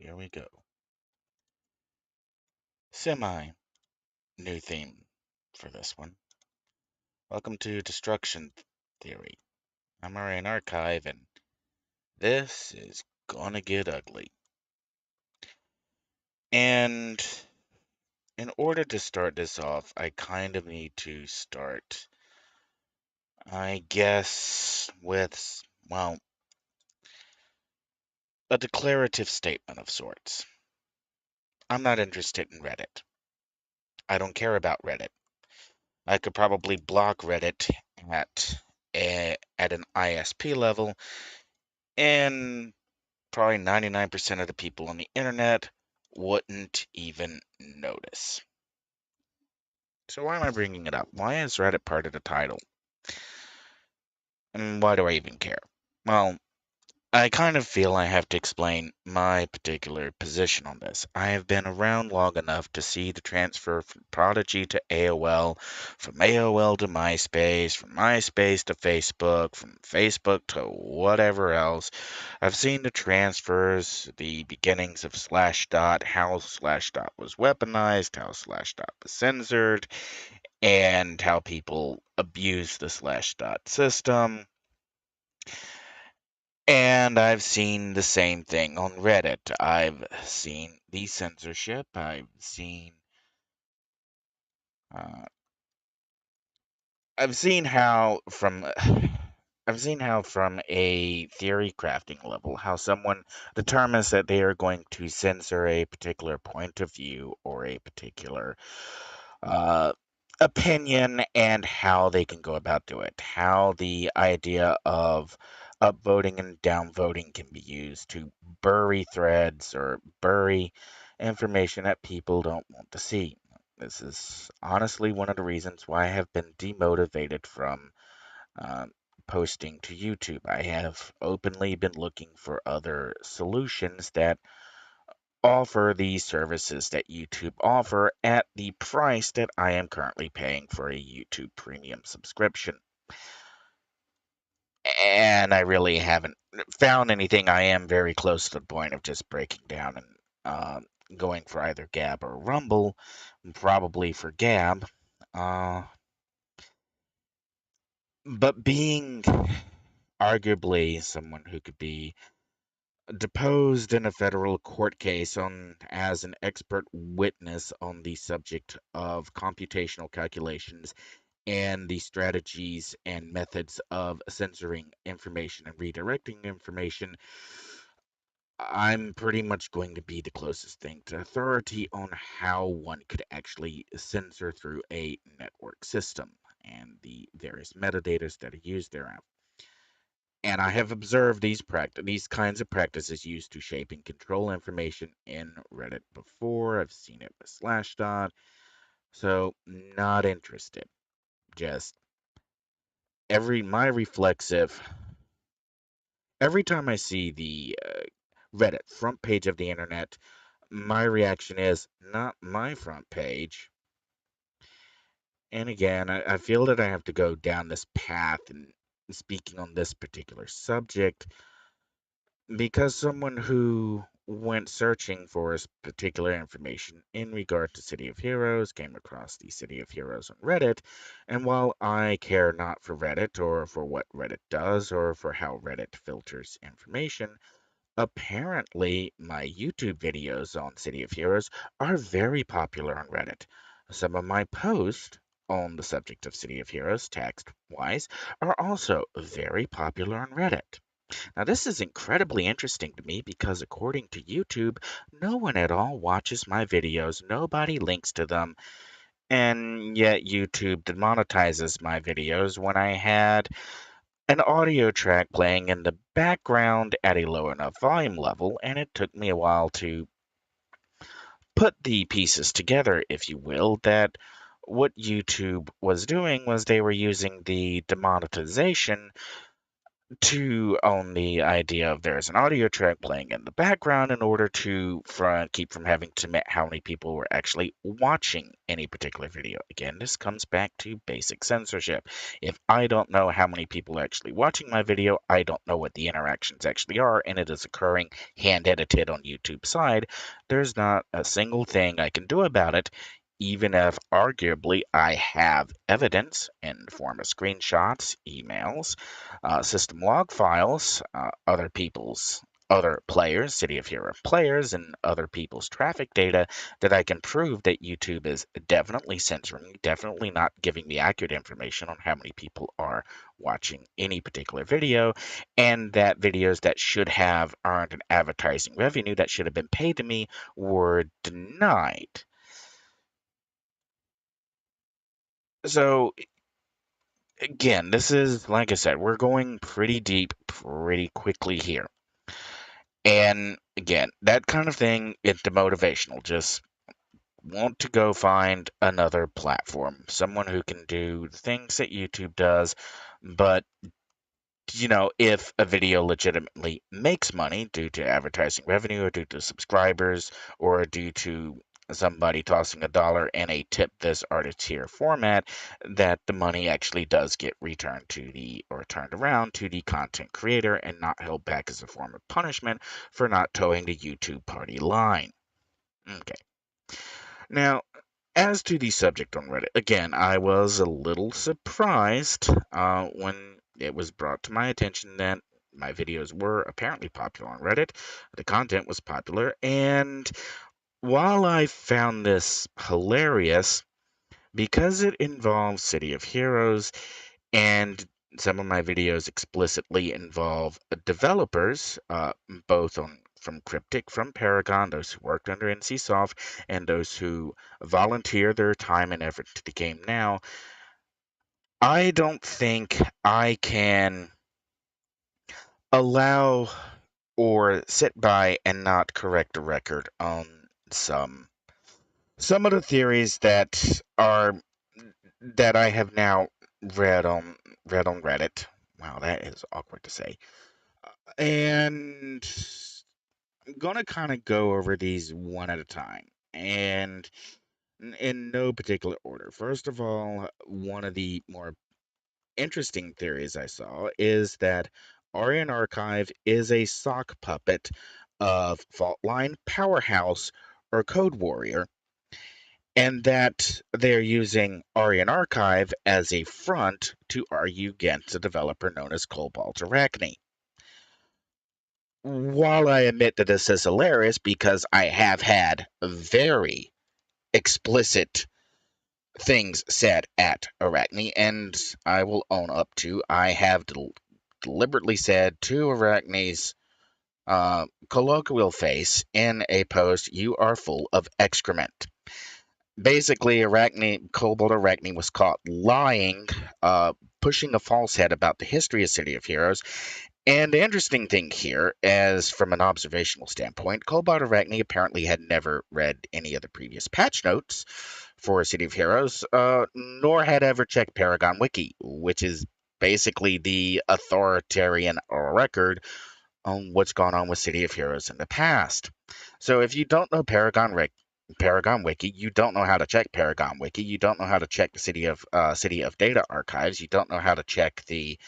here we go. Semi new theme for this one. Welcome to Destruction Theory. I'm Aurian Archive, and this is gonna get ugly. And in order to start this off, I kind of need to start, I guess, with, well, a declarative statement of sorts. I'm not interested in Reddit. I don't care about Reddit. I could probably block Reddit at an ISP level, and probably 99% of the people on the internet wouldn't even notice. So why am I bringing it up? Why is Reddit part of the title? And why do I even care? Well, I kind of feel I have to explain my particular position on this. I have been around long enough to see the transfer from Prodigy to AOL, from AOL to MySpace, from MySpace to Facebook, from Facebook to whatever else. I've seen the transfers, the beginnings of Slashdot, how Slashdot was weaponized, how Slashdot was censored, and how people abuse the Slashdot system. And I've seen the same thing on Reddit. I've seen the censorship. Uh, I've seen how from I've seen how from a theory crafting level, how someone determines that they are going to censor a particular point of view or a particular uh, opinion, and how they can go about do it. How the idea of upvoting and downvoting can be used to bury threads or bury information that people don't want to see. This is honestly one of the reasons why I have been demotivated from uh, posting to YouTube. I have openly been looking for other solutions that offer the services that YouTube offer at the price that I am currently paying for a YouTube premium subscription. And I really haven't found anything. I am very close to the point of just breaking down and going for either Gab or Rumble, probably for Gab. Uh, but being arguably someone who could be deposed in a federal court case on as an expert witness on the subject of computational calculations and the strategies and methods of censoring information and redirecting information, I'm pretty much going to be the closest thing to authority on how one could actually censor through a network system and the various metadata that are used therein. And I have observed these kinds of practices used to shape and control information in Reddit before. I've seen it with Slashdot, so not interested. Just my reflexive. Every time I see the Reddit front page of the internet, my reaction is not my front page. And again, I feel that I have to go down this path and speaking on this particular subject because someone who went searching for this particular information in regard to City of Heroes came across the City of Heroes on Reddit, and while I care not for Reddit or for what Reddit does or for how Reddit filters information, apparently my YouTube videos on City of Heroes are very popular on Reddit. Some of my posts on the subject of City of Heroes, text-wise, are also very popular on Reddit. Now, this is incredibly interesting to me because, according to YouTube, no one at all watches my videos, nobody links to them, and yet YouTube demonetizes my videos when I had an audio track playing in the background at a low enough volume level, and it took me a while to put the pieces together, if you will, that what YouTube was doing was they were using the demonetization to own the idea of there's an audio track playing in the background in order to keep from having to admit how many people were actually watching any particular video. Again, this comes back to basic censorship. If I don't know how many people are actually watching my video, I don't know what the interactions actually are, and it is occurring hand edited on YouTube's side. There's not a single thing I can do about it, even if arguably I have evidence in the form of screenshots, emails, system log files, other players, City of Hero players, and other people's traffic data that I can prove that YouTube is definitely censoring, definitely not giving me accurate information on how many people are watching any particular video, and that videos that should have earned an advertising revenue that should have been paid to me were denied. So again, this is, like I said, we're going pretty deep pretty quickly here. And again, that kind of thing, it's demotivational. Just want to go find another platform, someone who can do the things that YouTube does, but if a video legitimately makes money due to advertising revenue or due to subscribers or due to somebody tossing $1 in a tip this artist here format, that the money actually does get turned around to the content creator and not held back as a form of punishment for not towing the YouTube party line. Okay. Now, as to the subject on Reddit, again, I was a little surprised when it was brought to my attention that my videos were apparently popular on Reddit. The content was popular, and while I found this hilarious, because it involves City of Heroes and some of my videos explicitly involve developers, both from Cryptic, from Paragon, those who worked under NCSoft, and those who volunteer their time and effort to the game now. I don't think I can allow or sit by and not correct a record on some of the theories that I have now read on Reddit. Wow, that is awkward to say. And I'm gonna kind of go over these one at a time, and in no particular order. First of all, one of the more interesting theories I saw is that Aurian Archive is a sock puppet of Faultline, Powerhouse, or Code Warrior, and that they're using Aurian Archive as a front to argue against a developer known as Cobalt Arachne. While I admit that this is hilarious because I have had very explicit things said at Arachne, and I will own up to I have deliberately said to Arachne's colloquial face in a post, "You are full of excrement." Basically, Cobalt Arachne was caught lying, pushing a false head about the history of City of Heroes. And the interesting thing here, as from an observational standpoint, Cobalt Arachne apparently had never read any of the previous patch notes for City of Heroes, nor had ever checked Paragon Wiki, which is basically the authoritarian record on what's gone on with City of Heroes in the past. So if you don't know Paragon Wiki, you don't know how to check Paragon Wiki, you don't know how to check the City of Data archives, you don't know how to check the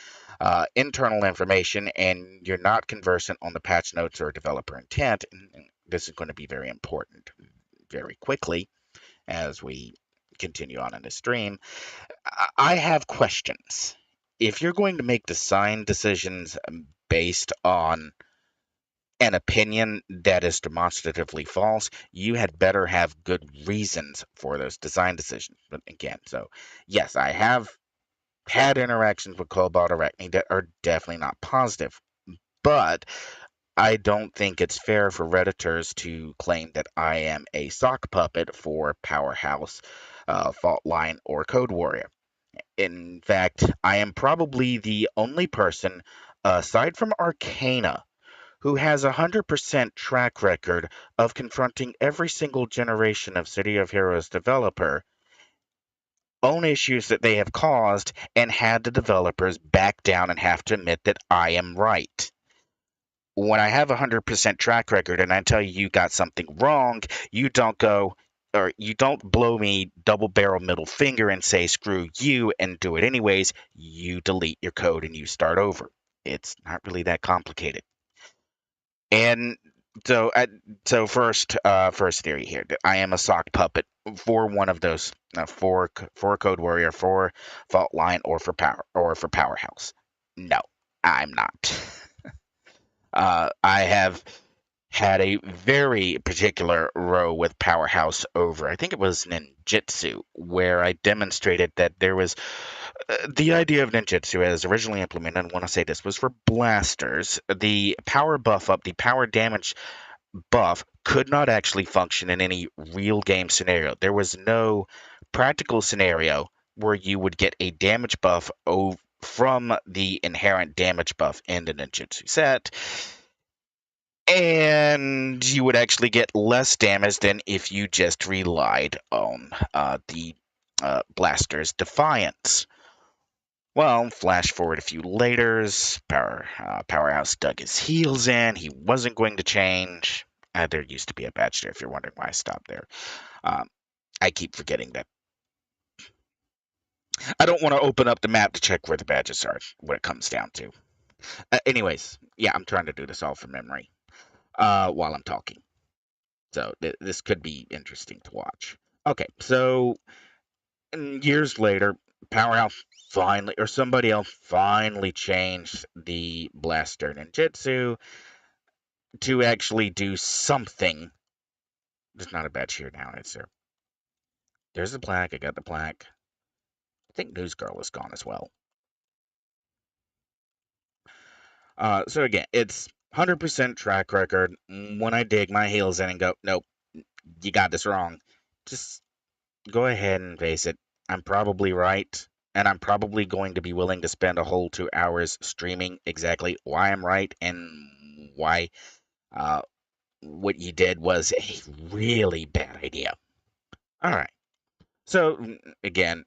internal information, and you're not conversant on the patch notes or developer intent, and this is going to be very important very quickly as we continue on in the stream. I have questions. If you're going to make design decisions based on an opinion that is demonstratively false, you had better have good reasons for those design decisions. But again, so yes, I have had interactions with Cobalt Arachne that are definitely not positive, but I don't think it's fair for Redditors to claim that I am a sock puppet for Powerhouse, Faultline, or Code Warrior. In fact, I am probably the only person, aside from Arcana, who has a 100% track record of confronting every single generation of City of Heroes developer own issues that they have caused and had the developers back down and have to admit that I am right. When I have a 100% track record and I tell you you got something wrong, you don't go or you don't blow me double barrel middle finger and say screw you and do it anyways. You delete your code and you start over. It's not really that complicated. And so, first theory here: that I am a sock puppet for one of those, for Code Warrior, for Fault Line, or for Powerhouse. No, I'm not. I have had a very particular row with Powerhouse over. I think it was ninjutsu, where I demonstrated that there was the idea of ninjutsu as originally implemented. I want to say this was for blasters. The power buff up, the power damage buff could not actually function in any real game scenario. There was no practical scenario where you would get a damage buff from the inherent damage buff in the ninjutsu set, and you would actually get less damage than if you just relied on the blaster's defiance. Well, flash forward a few laters, Powerhouse dug his heels in. He wasn't going to change. There used to be a badge there, if you're wondering why I stopped there. Um, I keep forgetting that. I don't want to open up the map to check where the badges are, what it comes down to. Anyways, yeah, I'm trying to do this all from memory while I'm talking. So this could be interesting to watch. Okay, so years later, Powerhouse finally, or somebody else finally changed the Blaster Ninjutsu to actually do something. There's not a badge here now, is there? There's the plaque. I got the plaque. I think News Girl is gone as well. So again, it's 100% track record. When I dig my heels in and go, nope, you got this wrong, just go ahead and face it. I'm probably right, and I'm probably going to be willing to spend a whole 2 hours streaming exactly why I'm right and why uh, what you did was a really bad idea. All right. So, again,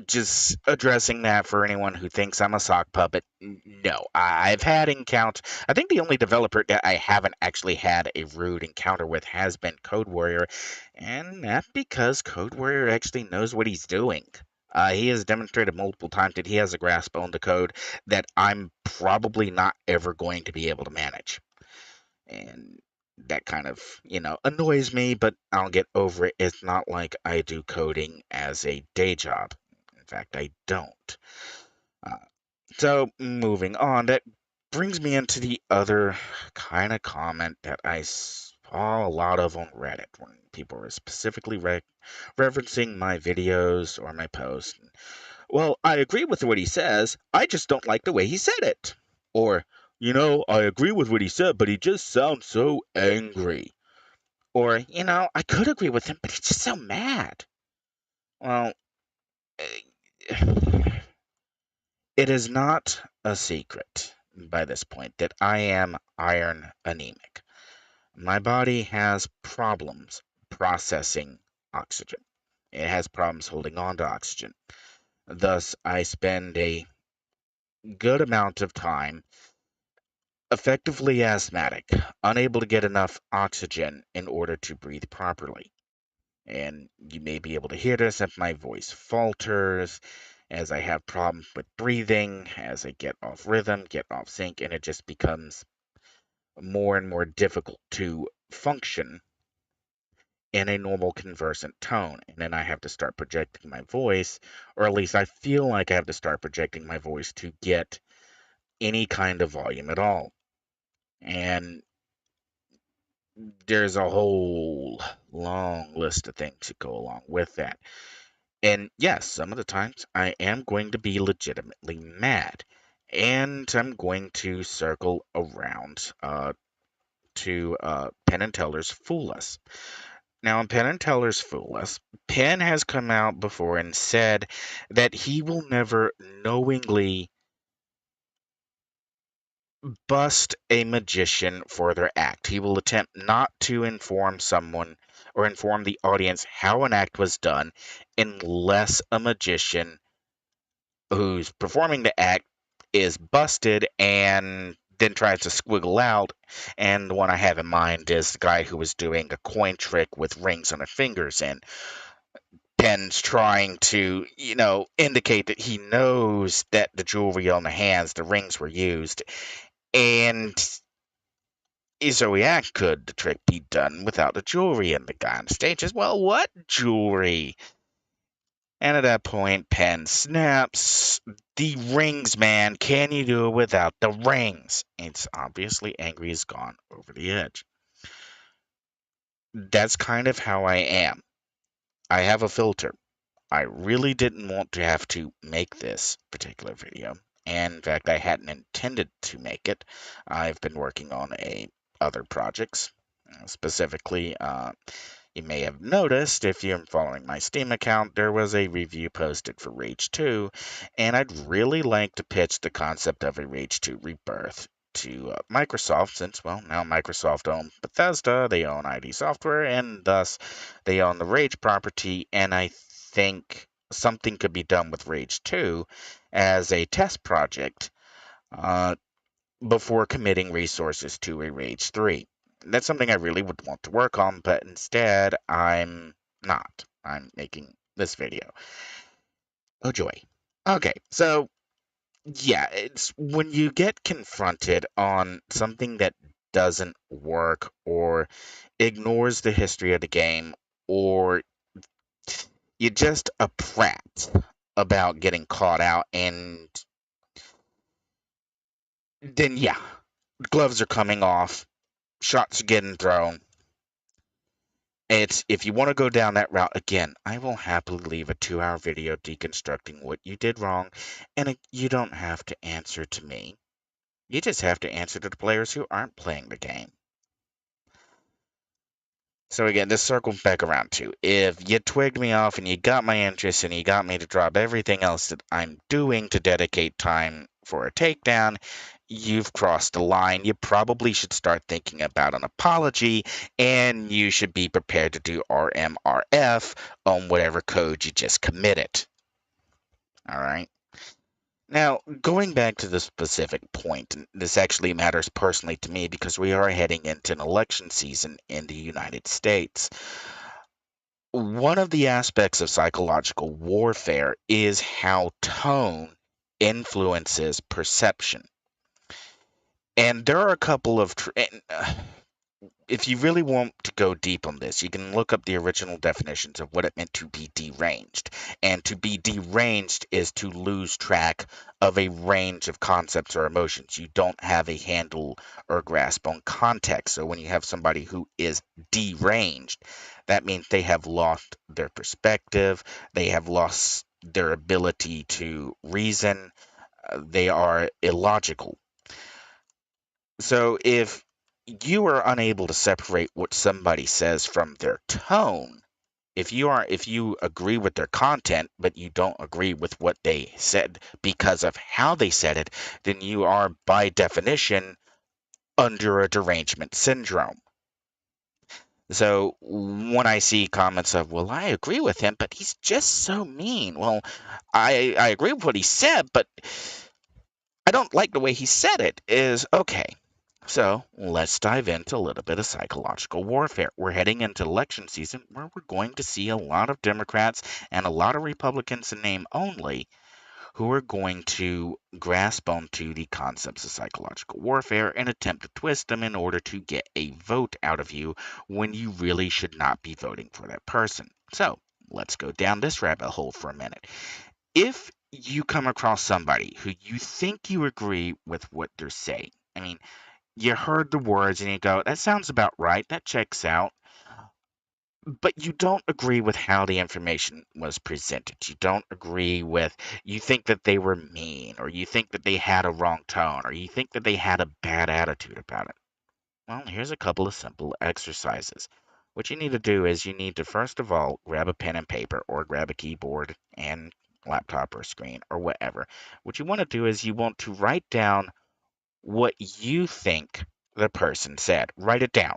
just addressing that for anyone who thinks I'm a sock puppet. No, I've had encounter. I think the only developer that I haven't actually had a rude encounter with has been Code Warrior, and that's because Code Warrior actually knows what he's doing. He has demonstrated multiple times that he has a grasp on the code that I'm probably not ever going to be able to manage. And that kind of, annoys me, but I'll get over it. It's not like I do coding as a day job. In fact, I don't. Uh, so, moving on, that brings me into the other kind of comment that I saw a lot of on Reddit when people were specifically referencing my videos or my posts. Well, I agree with what he says. I just don't like the way he said it. Or, I agree with what he said, but he just sounds so angry. Or, I could agree with him, but he's just so mad. Well, it is not a secret by this point that I am iron anemic. My body has problems processing oxygen. It has problems holding on to oxygen. Thus, I spend a good amount of time effectively asthmatic, unable to get enough oxygen in order to breathe properly. And you may be able to hear this if my voice falters, as I have problems with breathing, as I get off rhythm, get off sync, and it just becomes more and more difficult to function in a normal conversant tone. And then I have to start projecting my voice, or at least I feel like I have to start projecting my voice to get any kind of volume at all. And there's a whole long list of things that go along with that. And yes, some of the times I am going to be legitimately mad. And I'm going to circle around to Penn and Teller's Fool Us. Now, in Penn and Teller's Fool Us, Penn has come out before and said that he will never knowingly bust a magician for their act. He will attempt not to inform someone or inform the audience how an act was done unless a magician who's performing the act is busted and then tries to squiggle out. And the one I have in mind is the guy who was doing a coin trick with rings on his fingers, and Penn's trying to, indicate that he knows that the jewelry on the hands, the rings were used. And so he asked, could the trick be done without the jewelry? And the guy on the stage says, well, what jewelry? And at that point, Penn snaps, the rings, man. Can you do it without the rings? It's obviously angry as gone over the edge. That's kind of how I am. I have a filter. I really didn't want to have to make this particular video. And in fact, I hadn't intended to make it. I've been working on other projects. Specifically, you may have noticed, if you're following my Steam account, there was a review posted for Rage 2, and I'd really like to pitch the concept of a Rage 2 rebirth to Microsoft, since, well, now Microsoft owns Bethesda, they own ID Software, and thus they own the Rage property, and I think something could be done with Rage 2 as a test project uh, before committing resources to a Rage 3. That's something I really would want to work on, but instead, I'm not. I'm making this video. Oh, joy. Okay, so yeah, it's when you get confronted on something that doesn't work or ignores the history of the game, or you're just a prat about getting caught out, and then yeah, gloves are coming off, shots are getting thrown. It's if you want to go down that route again, I will happily leave a 2-hour video deconstructing what you did wrong, and you don't have to answer to me. You just have to answer to the players who aren't playing the game. So again, this circles back around to, if you twigged me off and you got my interest and you got me to drop everything else that I'm doing to dedicate time for a takedown, you've crossed the line. You probably should start thinking about an apology, and you should be prepared to do RMRF on whatever code you just committed. All right? Now, going back to the specific point, and this actually matters personally to me because we are heading into an election season in the United States. One of the aspects of psychological warfare is how tone influences perception. And there are a couple of if you really want to go deep on this, you can look up the original definitions of what it meant to be deranged. And to be deranged is to lose track of a range of concepts or emotions. You don't have a handle or grasp on context. So when you have somebody who is deranged, that means they have lost their perspective, they have lost their ability to reason, they are illogical. So if you are unable to separate what somebody says from their tone, if you agree with their content but you don't agree with what they said because of how they said it, then you are by definition under a derangement syndrome. So when I see comments of, well, I agree with him, but he's just so mean. Well, I agree with what he said, but I don't like the way he said it, is okay. So let's dive into a little bit of psychological warfare. We're heading into election season where we're going to see a lot of Democrats and a lot of Republicans in name only who are going to grasp onto the concepts of psychological warfare and attempt to twist them in order to get a vote out of you when you really should not be voting for that person. So let's go down this rabbit hole for a minute. If you come across somebody who you think you agree with what they're saying, I mean, you heard the words and you go, that sounds about right, that checks out, but you don't agree with how the information was presented. You don't agree with, you think that they were mean, or you think that they had a wrong tone, or you think that they had a bad attitude about it. Well, here's a couple of simple exercises. What you need to do is you need to, first of all, grab a pen and paper or grab a keyboard and laptop or screen or whatever. What you want to do is you want to write down what you think the person said. Write it down.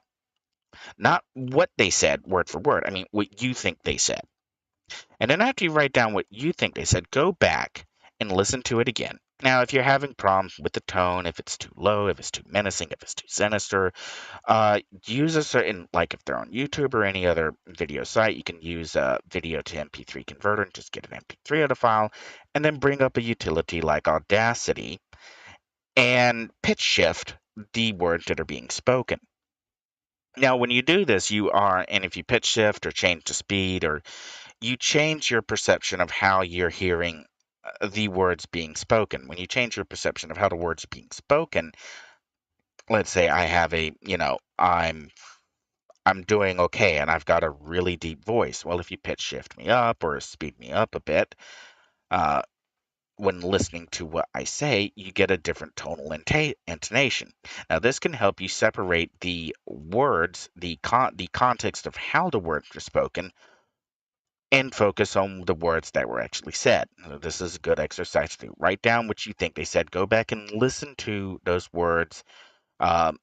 Not what they said word for word. I mean, what you think they said. And then after you write down what you think they said, go back and listen to it again. Now, if you're having problems with the tone, if it's too low, if it's too menacing, if it's too sinister, use a certain, like if they're on YouTube or any other video site, you can use a video to MP3 converter and just get an MP3 of the file, and then bring up a utility like Audacity and pitch shift the words that are being spoken. Now, when you do this, and if you pitch shift or change the speed, or you change your perception of how you're hearing the words being spoken. When you change your perception of how the words are being spoken, let's say I have I'm doing okay and I've got a really deep voice. Well, if you pitch shift me up or speed me up a bit, uh, when listening to what I say, you get a different tonal intonation. Now, this can help you separate the words, the context of how the words are spoken, and focus on the words that were actually said. This is a good exercise to write down what you think they said. Go back and listen to those words, um,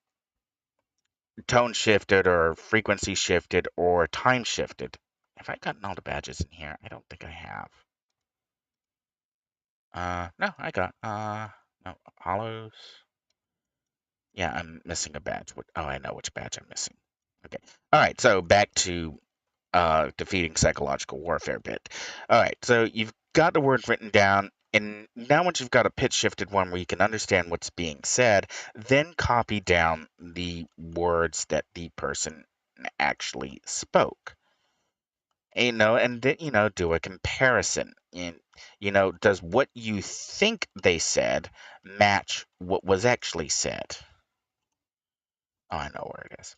tone shifted or frequency shifted or time shifted. Have I gotten all the badges in here? I don't think I have. No, I got, no, hollows. Yeah, I'm missing a badge. Oh, I know which badge I'm missing. Okay. All right, so back to defeating psychological warfare bit. All right, so you've got the word written down, and now once you've got a pitch shifted one where you can understand what's being said, then copy down the words that the person actually spoke. And then, do a comparison. And, does what you think they said match what was actually said? Oh, I know where it is.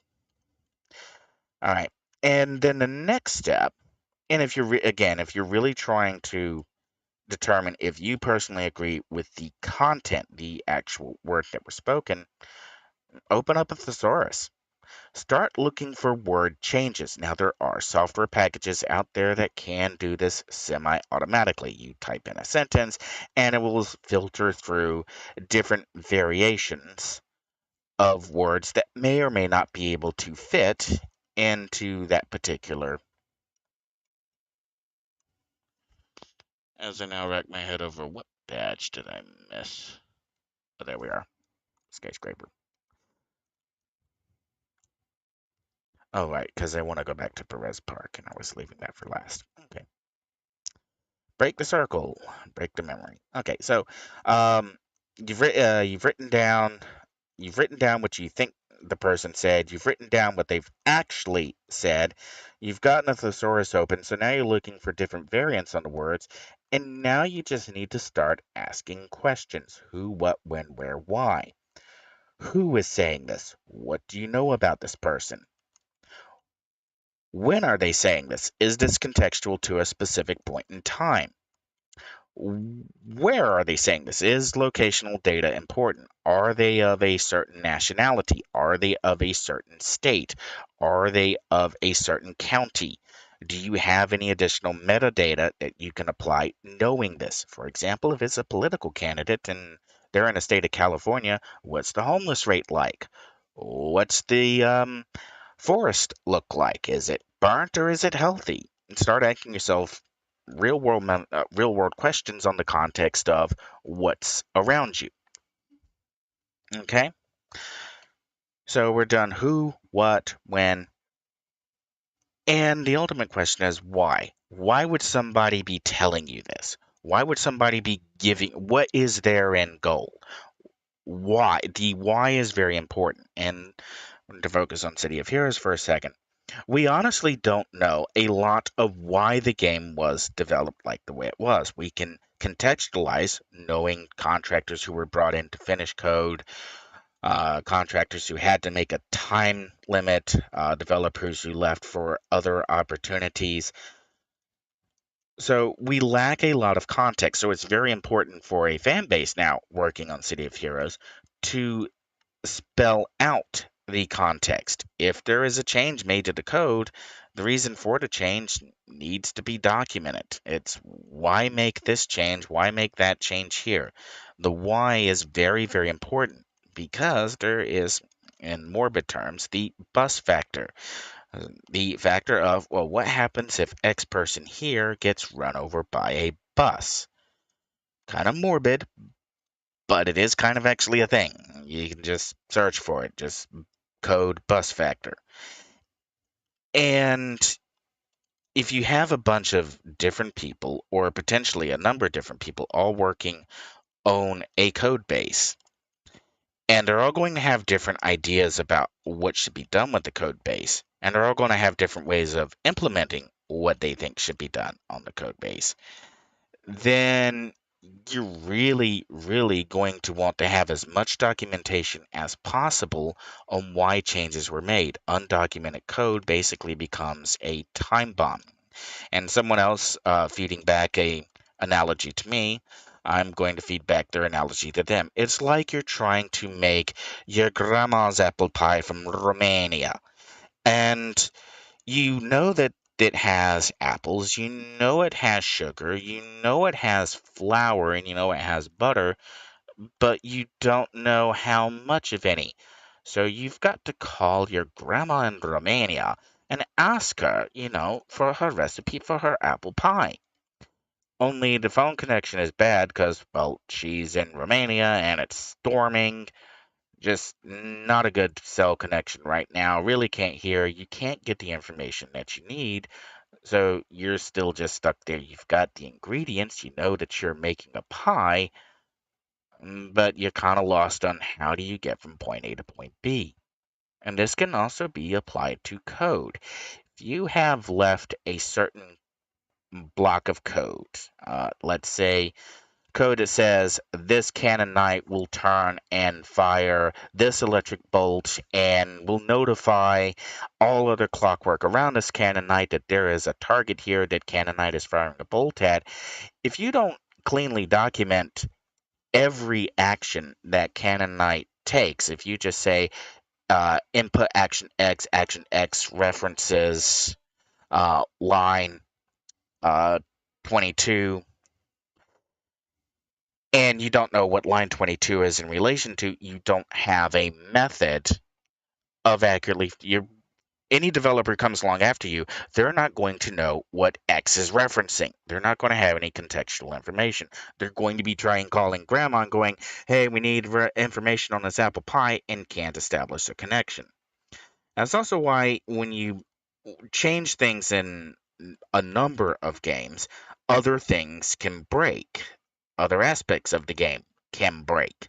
All right. And then the next step, and if if you're really trying to determine if you personally agree with the content, the actual words that were spoken, open up a thesaurus. Start looking for word changes. Now, there are software packages out there that can do this semi-automatically. You type in a sentence, and it will filter through different variations of words that may or may not be able to fit into that particular. As I now rack my head over what badge did I miss? Oh, there we are. Skyscraper. Oh, right, because I want to go back to Perez Park, and I was leaving that for last. Okay. Break the circle. Break the memory. Okay, so you've written down what you think the person said. You've written down what they've actually said. You've gotten a thesaurus open, so now you're looking for different variants on the words. And now you just need to start asking questions. Who, what, when, where, why? Who is saying this? What do you know about this person? When are they saying this? Is this contextual to a specific point in time? Where are they saying this? Is locational data important? Are they of a certain nationality? Are they of a certain state? Are they of a certain county? Do you have any additional metadata that you can apply knowing this? For example, if it's a political candidate and they're in the state of California, what's the homeless rate like? What's the forest look like? Is it burnt or is it healthy? And start asking yourself real world questions on the context of what's around you. Okay, so we're done who, what, when, and the ultimate question is why. Why would somebody be telling you this? Why would somebody be giving? What is their end goal? Why? The why is very important. And to focus on City of Heroes for a second, we honestly don't know a lot of why the game was developed like the way it was. We can contextualize knowing contractors who were brought in to finish code, contractors who had to make a time limit, developers who left for other opportunities. So we lack a lot of context. So it's very important for a fan base now working on City of Heroes to spell out the context. If there is a change made to the code, the reason for the change needs to be documented. It's why make this change? Why make that change here? The why is very, very important because there is, in morbid terms, the bus factor. The factor of, well, what happens if X person here gets run over by a bus? Kind of morbid, but it is kind of actually a thing. You can just search for it, just code bus factor. And if you have a bunch of different people, or potentially a number of different people, all working on a code base, and they're all going to have different ideas about what should be done with the code base, and they're all going to have different ways of implementing what they think should be done on the code base, then you're really, really going to want to have as much documentation as possible on why changes were made. Undocumented code basically becomes a time bomb. And someone else feeding back a analogy to me, I'm going to feed back their analogy to them. It's like you're trying to make your grandma's apple pie from Romania. And you know that it has apples, you know it has sugar, you know it has flour, and you know it has butter, but you don't know how much of any. So you've got to call your grandma in Romania and ask her, for her recipe for her apple pie. Only the phone connection is bad because, well, she's in Romania and it's storming. Just not a good cell connection right now. Really can't hear. You can't get the information that you need. So you're still just stuck there. You've got the ingredients. You know that you're making a pie, but you're kind of lost on how do you get from point A to point B. And this can also be applied to code. If you have left a certain block of code, let's say code that says this cannonite will turn and fire this electric bolt and will notify all other clockwork around this cannonite that there is a target here that cannonite is firing a bolt at. If you don't cleanly document every action that cannonite takes, if you just say input action X references line 22, and you don't know what line 22 is in relation to, you don't have a method of accurately. Any developer comes along after you, they're not going to know what X is referencing. They're not going to have any contextual information. They're going to be trying calling grandma and going, hey, we need information on this apple pie, and can't establish a connection. That's also why when you change things in a number of games, other things can break. Other aspects of the game can break.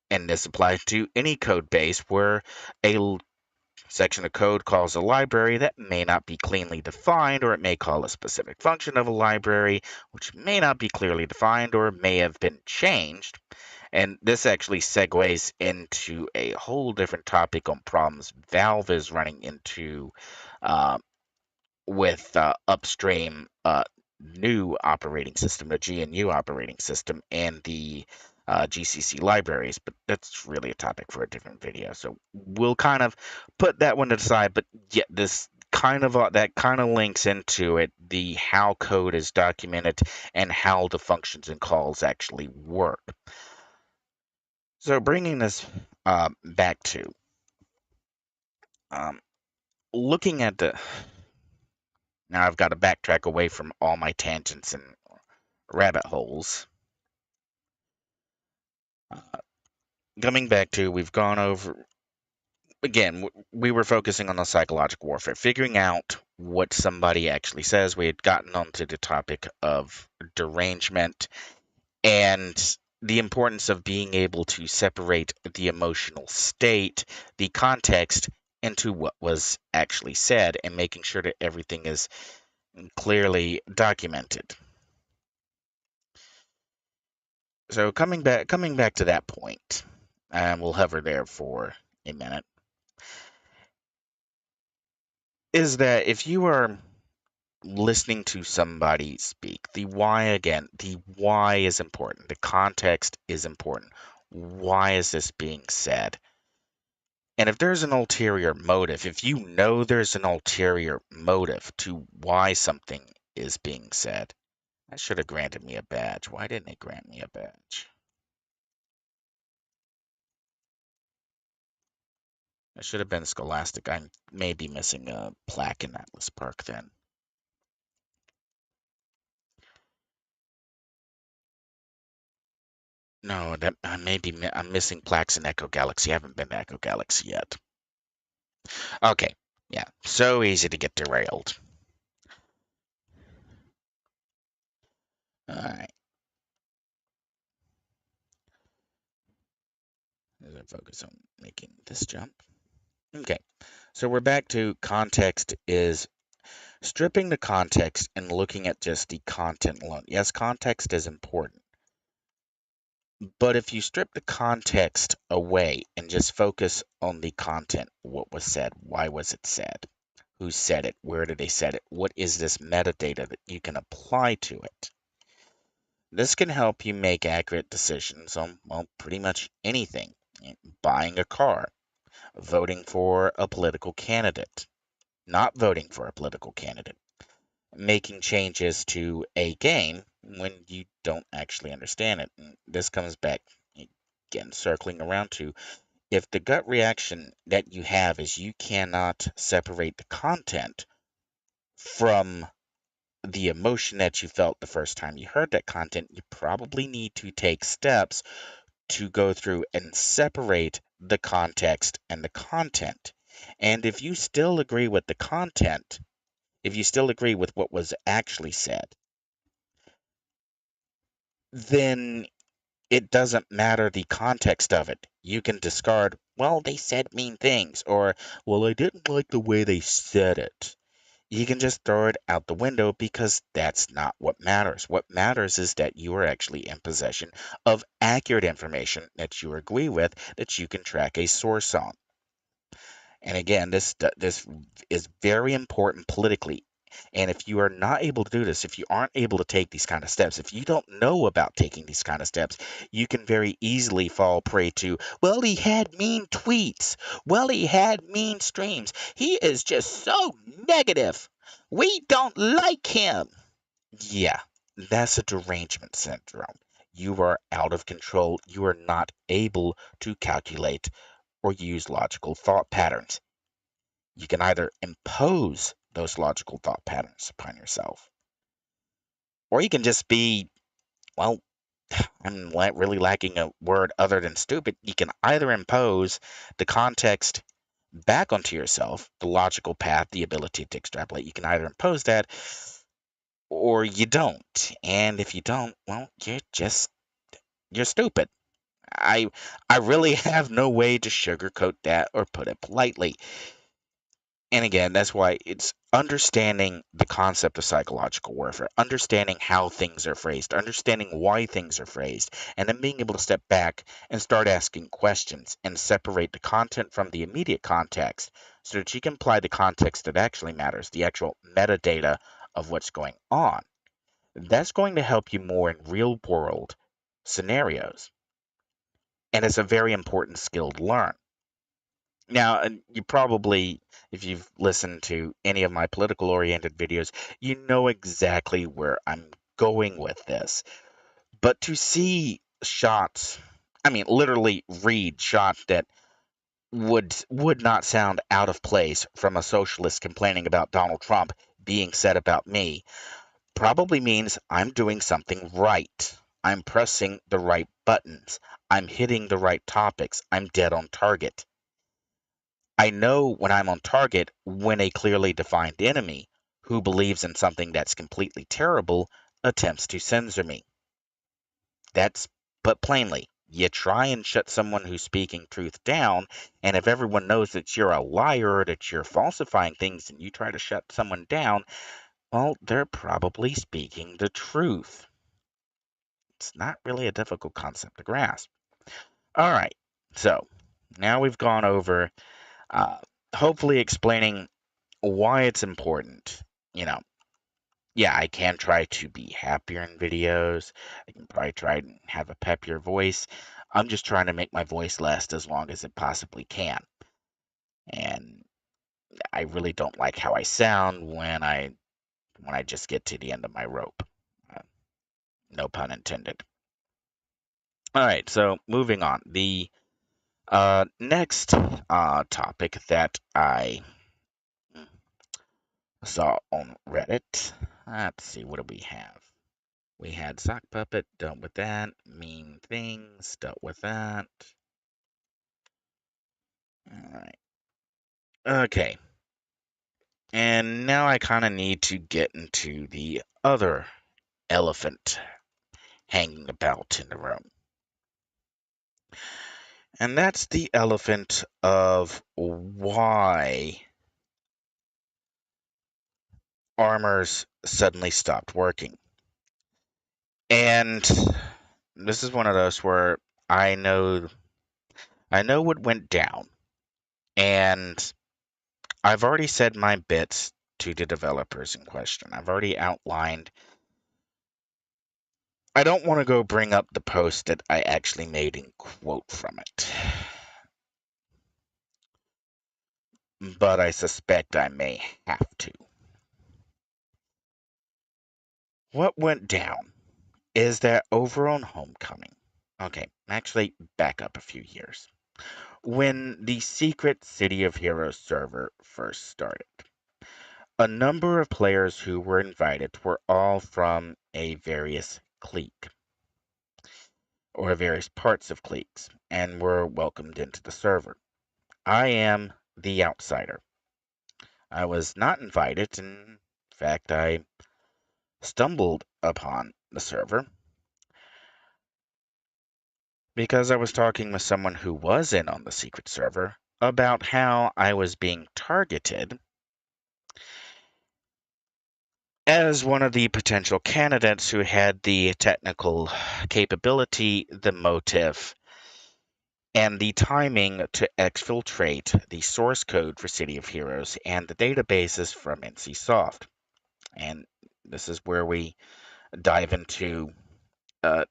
And this applies to any code base where a section of code calls a library that may not be cleanly defined, or it may call a specific function of a library, which may not be clearly defined or may have been changed. And this actually segues into a whole different topic on problems Valve is running into uh, with upstream new operating system, the GNU operating system, and the GCC libraries, but that's really a topic for a different video. So we'll kind of put that one to the side. But yeah, this kind of that kind of links into it, the how code is documented and how the functions and calls actually work. So bringing this back to um, looking at the now, I've got to backtrack away from all my tangents and rabbit holes. Uh, Coming back to, we've gone over, again, we were focusing on the psychological warfare, figuring out what somebody actually says. We had gotten onto the topic of derangement and the importance of being able to separate the emotional state, the context, into what was actually said, and making sure that everything is clearly documented. So coming back to that point, and we'll hover there for a minute, is that if you are listening to somebody speak, the why is important. The context is important. Why is this being said? And if there's an ulterior motive, if you know there's an ulterior motive to why something is being said, that should have granted me a badge. Why didn't it grant me a badge? It should have been Scholastic. I may be missing a plaque in Atlas Park then. No, that I may be. I'm missing plaques in Echo Galaxy. I haven't been to Echo Galaxy yet. Okay, yeah, so easy to get derailed. All right, let's focus on making this jump. Okay, so we're back to context is stripping the context and looking at just the content alone. Yes, context is important. But if you strip the context away and just focus on the content, what was said, why was it said, who said it, where did they said it, what is this metadata that you can apply to it? This can help you make accurate decisions on, well, pretty much anything. Buying a car, voting for a political candidate, not voting for a political candidate, making changes to a game when you don't actually understand it. And this comes back again, circling around to if the gut reaction that you have is you cannot separate the content from the emotion that you felt the first time you heard that content, you probably need to take steps to go through and separate the context and the content. And if you still agree with the content, if you still agree with what was actually said, then it doesn't matter the context of it. You can discard, well, they said mean things, or, well, I didn't like the way they said it. You can just throw it out the window because that's not what matters. What matters is that you are actually in possession of accurate information that you agree with, that you can track a source on. And again, this is very important politically. And if you are not able to do this, if you aren't able to take these kind of steps, if you don't know about taking these kind of steps, you can very easily fall prey to, well, he had mean tweets. Well, he had mean streams. He is just so negative. We don't like him. Yeah, that's a derangement syndrome. You are out of control. You are not able to calculate or use logical thought patterns. You can either impose those logical thought patterns upon yourself, or you can just be, well, I'm really lacking a word other than stupid. You can either impose the context back onto yourself, the logical path, the ability to extrapolate. You can either impose that or you don't. And if you don't, well, you're stupid. I I really have no way to sugarcoat that or put it politely. And again, that's why it's understanding the concept of psychological warfare, understanding how things are phrased, understanding why things are phrased, and then being able to step back and start asking questions and separate the content from the immediate context so that you can apply the context that actually matters, the actual metadata of what's going on. That's going to help you more in real world scenarios. And it's a very important skill to learn. Now, you probably, if you've listened to any of my political oriented videos, you know exactly where I'm going with this. But to see shots, I mean, literally read shots that would not sound out of place from a socialist complaining about Donald Trump being said about me, probably means I'm doing something right. I'm pressing the right buttons. I'm hitting the right topics. I'm dead on target. I know when I'm on target when a clearly defined enemy who believes in something that's completely terrible attempts to censor me. That's put plainly. You try and shut someone who's speaking truth down, and if everyone knows that you're a liar or that you're falsifying things and you try to shut someone down, well, they're probably speaking the truth. It's not really a difficult concept to grasp. All right, so now we've gone over, uh, hopefully explaining why it's important. You know, yeah, I can try to be happier in videos. I can probably try and have a peppier voice. I'm just trying to make my voice last as long as it possibly can. And I really don't like how I sound when I just get to the end of my rope. Uh, no pun intended. All right, so moving on. Next topic that I saw on Reddit. Let's see, what do we have? We had Sock Puppet, dealt with that. Mean Things, dealt with that. Alright. Okay. And now I kind of need to get into the other elephant hanging about in the room. And that's the elephant of why armors suddenly stopped working. And this is one of those where I know what went down. And I've already said my bits to the developers in question. I've already outlined. I don't want to go bring up the post that I actually made and quote from it, but I suspect I may have to. What went down is that over on Homecoming, okay, actually back up a few years, when the secret City of Heroes server first started, a number of players who were invited were all from a various clique or various parts of cliques and were welcomed into the server. I am the outsider. I was not invited. In fact, I stumbled upon the server because I was talking with someone who was in on the secret server about how I was being targeted as one of the potential candidates who had the technical capability, the motive, and the timing to exfiltrate the source code for City of Heroes and the databases from NCSoft. And this is where we dive into. Uh,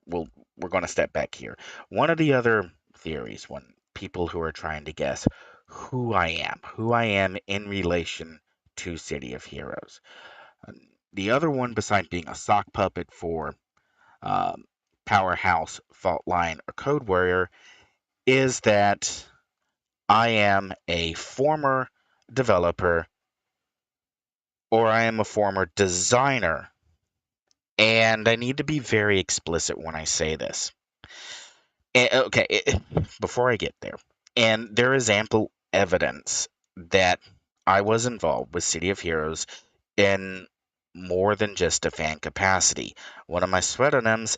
well, we're going to step back here. One of the other theories, when people who are trying to guess who I am in relation to City of Heroes. The other one, besides being a sock puppet for um, Powerhouse, Faultline, or Code Warrior, is that I am a former developer or I am a former designer. And I need to be very explicit when I say this. Okay, before I get there, and there is ample evidence that I was involved with City of Heroes in more than just a fan capacity. One of my pseudonyms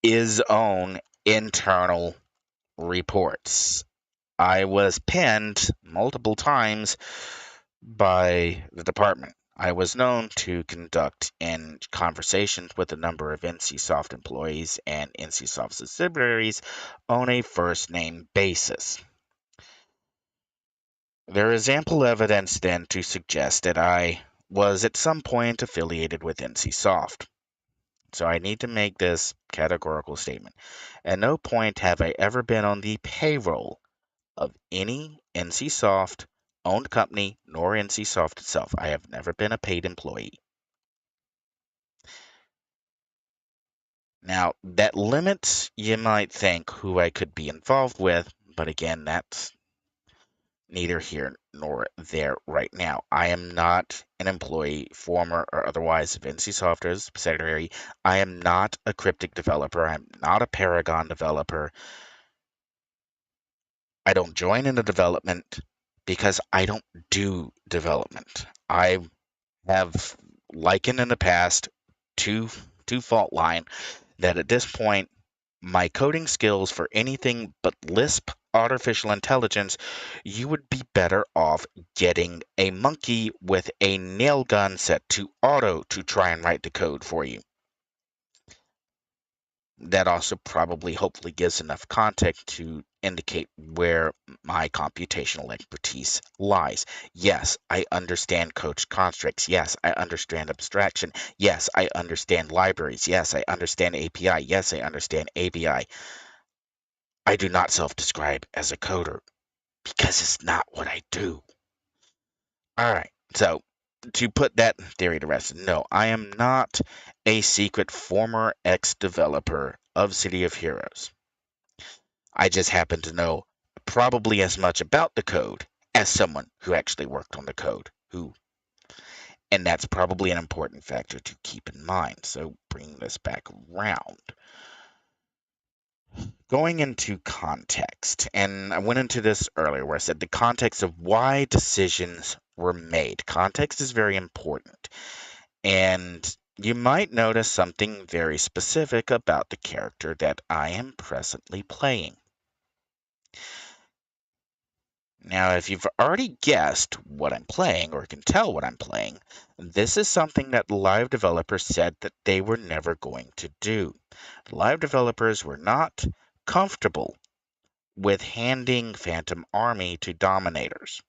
is own internal reports. I was pinned multiple times by the department. I was known to conduct in conversations with a number of NCSoft employees and NCSoft subsidiaries on a first name basis. There is ample evidence then to suggest that I was at some point affiliated with NCSoft. So I need to make this categorical statement. At no point have I ever been on the payroll of any NCSoft owned company nor NCSoft itself. I have never been a paid employee. Now, that limits, you might think, who I could be involved with, but again, that's neither here nor there right now. I am not an employee, former or otherwise, of NCSoft or subsidiary. I am not a Cryptic developer. I'm not a Paragon developer. I don't join in the development because I don't do development. I have likened in the past to Faultline that at this point, my coding skills for anything but Lisp artificial intelligence, you would be better off getting a monkey with a nail gun set to auto to try and write the code for you. That also probably hopefully gives enough context to indicate where my computational expertise lies. Yes, I understand code constructs. Yes, I understand abstraction. Yes, I understand libraries. Yes, I understand API. Yes, I understand ABI. I do not self-describe as a coder because it's not what I do. All right, so to put that theory to rest, no, I am not a secret former ex-developer of City of Heroes. I just happen to know probably as much about the code as someone who actually worked on the code, and that's probably an important factor to keep in mind. So bringing this back around, going into context, and I went into this earlier where I said the context of why decisions were made. Context is very important, and you might notice something very specific about the character that I am presently playing. Now, if you've already guessed what I'm playing or can tell what I'm playing, this is something that live developers said that they were never going to do. Live developers were not comfortable with handing Phantom Army to Dominators.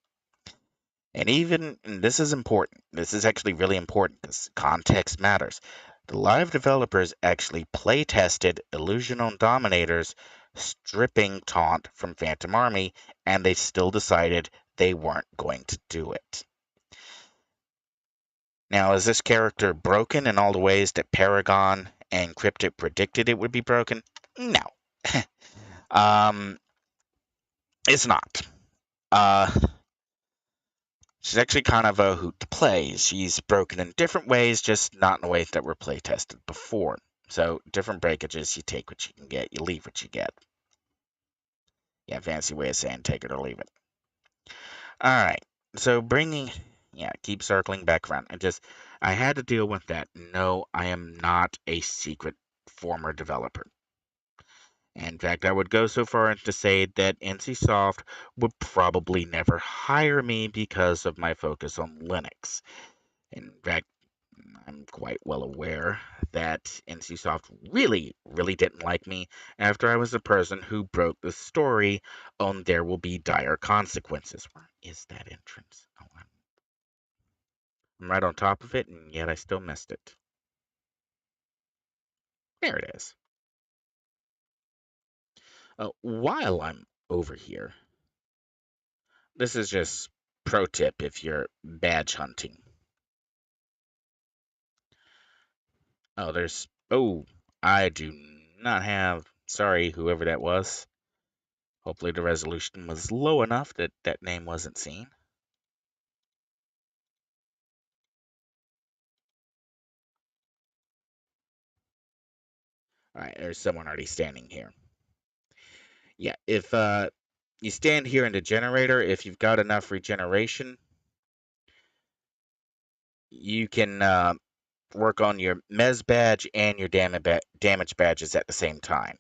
And this is important. This is actually really important because context matters. The live developers actually play tested Illusion on Dominators, stripping Taunt from Phantom Army, and they still decided they weren't going to do it. Now, is this character broken in all the ways that Paragon and Cryptic predicted it would be broken? No. um, it's not. Uh, She's actually kind of a hoot to play. She's broken in different ways, just not in the ways that were play tested before. So, different breakages, you take what you can get, you leave what you get. Yeah, fancy way of saying take it or leave it. Alright, so keep circling back around. I had to deal with that. No, I am not a secret former developer. In fact, I would go so far as to say that NCSoft would probably never hire me because of my focus on Linux. In fact, I'm quite well aware that NCSoft really, really didn't like me after I was the person who broke the story on There Will Be Dire Consequences. Where is that entrance? Oh, I'm right on top of it, and yet I still missed it. There it is. While I'm over here, this is just pro tip if you're badge hunting. Oh, I do not have. Sorry, whoever that was. Hopefully the resolution was low enough that that name wasn't seen. All right, there's someone already standing here. Yeah, if you stand here in the generator, if you've got enough regeneration, you can work on your Mez badge and your damage badges at the same time.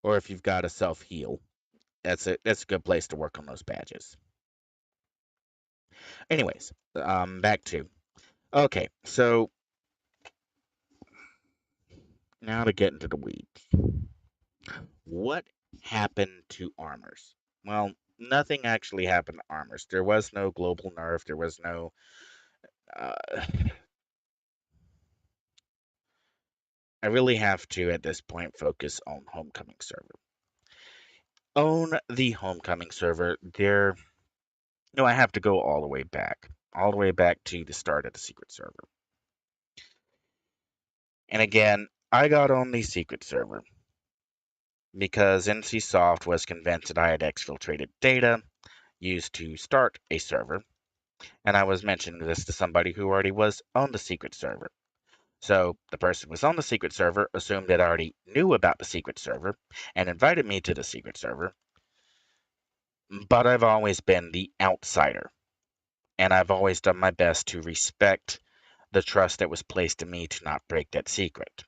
Or if you've got a self heal, that's a good place to work on those badges. Anyways, back to okay. So now to get into the weeds. What happened to armors? Well, nothing actually happened to armors. There was no global nerf. There was no. Uh, I really have to, at this point, focus on Homecoming server. On the Homecoming server, there. No, I have to go all the way back to the start of the secret server. And again, I got on the secret server because NCSoft was convinced that I had exfiltrated data used to start a server, and I was mentioning this to somebody who already was on the secret server. So the person who was on the secret server assumed that I already knew about the secret server and invited me to the secret server, but I've always been the outsider, and I've always done my best to respect the trust that was placed in me to not break that secret.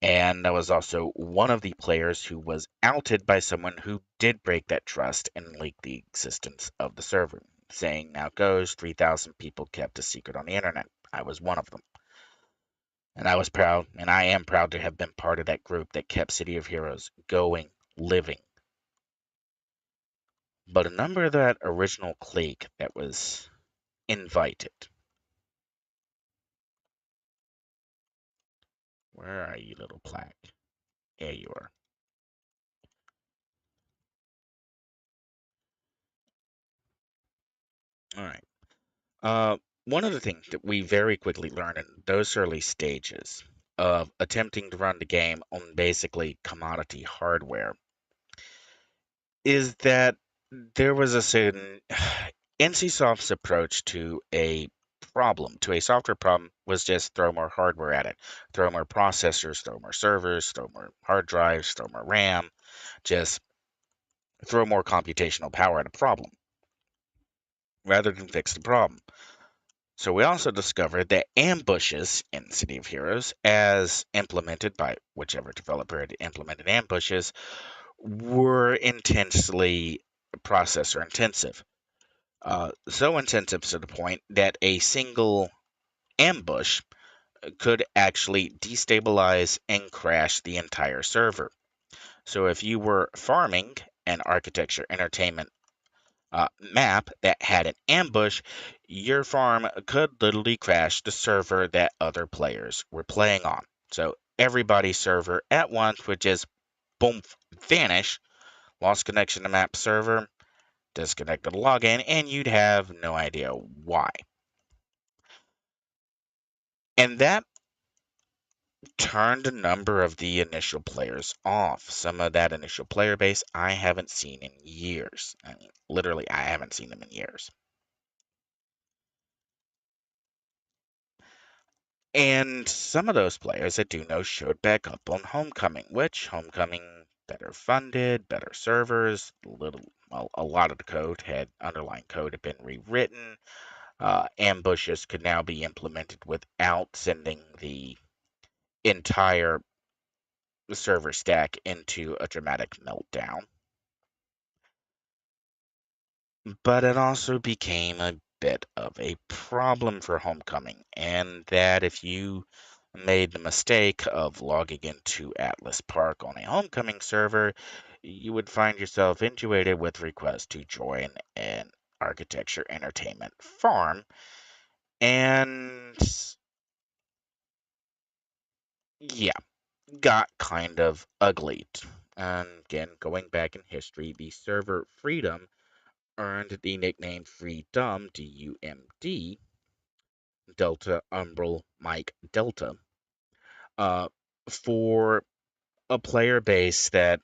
And I was also one of the players who was outed by someone who did break that trust and leak the existence of the server, saying, now goes, 3,000 people kept a secret on the internet. I was one of them. And I was proud, and I am proud to have been part of that group that kept City of Heroes going, living. But a number of that original clique that was invited. Where are you, little plaque? There you are. All right. One of the things that we very quickly learned in those early stages of attempting to run the game on basically commodity hardware is that there was a certain NCSoft's approach to a software problem was just throw more hardware at it, throw more processors, throw more servers, throw more hard drives, throw more RAM, just throw more computational power at a problem rather than fix the problem. So we also discovered that ambushes in City of Heroes, as implemented by whichever developer had implemented ambushes, were intensely processor intensive. So intensive to the point that a single ambush could actually destabilize and crash the entire server. So if you were farming an architecture entertainment map that had an ambush, your farm could literally crash the server that other players were playing on. So everybody's server at once would just boom vanish, lost connection to map server, disconnected login, and you'd have no idea why. And that turned a number of the initial players off. Some of that initial player base I haven't seen in years. I mean, literally, I haven't seen them in years. And some of those players I do know showed back up on Homecoming, which Homecoming better funded, better servers, a lot of the underlying code had been rewritten. Ambushes could now be implemented without sending the entire server stack into a dramatic meltdown. But it also became a bit of a problem for Homecoming, and that if you made the mistake of logging into Atlas Park on a Homecoming server, you would find yourself intubated with requests to join an architecture entertainment farm. And yeah, got kind of ugly. And again, going back in history, the server Freedom earned the nickname Freedom, DUMD, Delta Umbral Mike Delta, uh, for a player base that,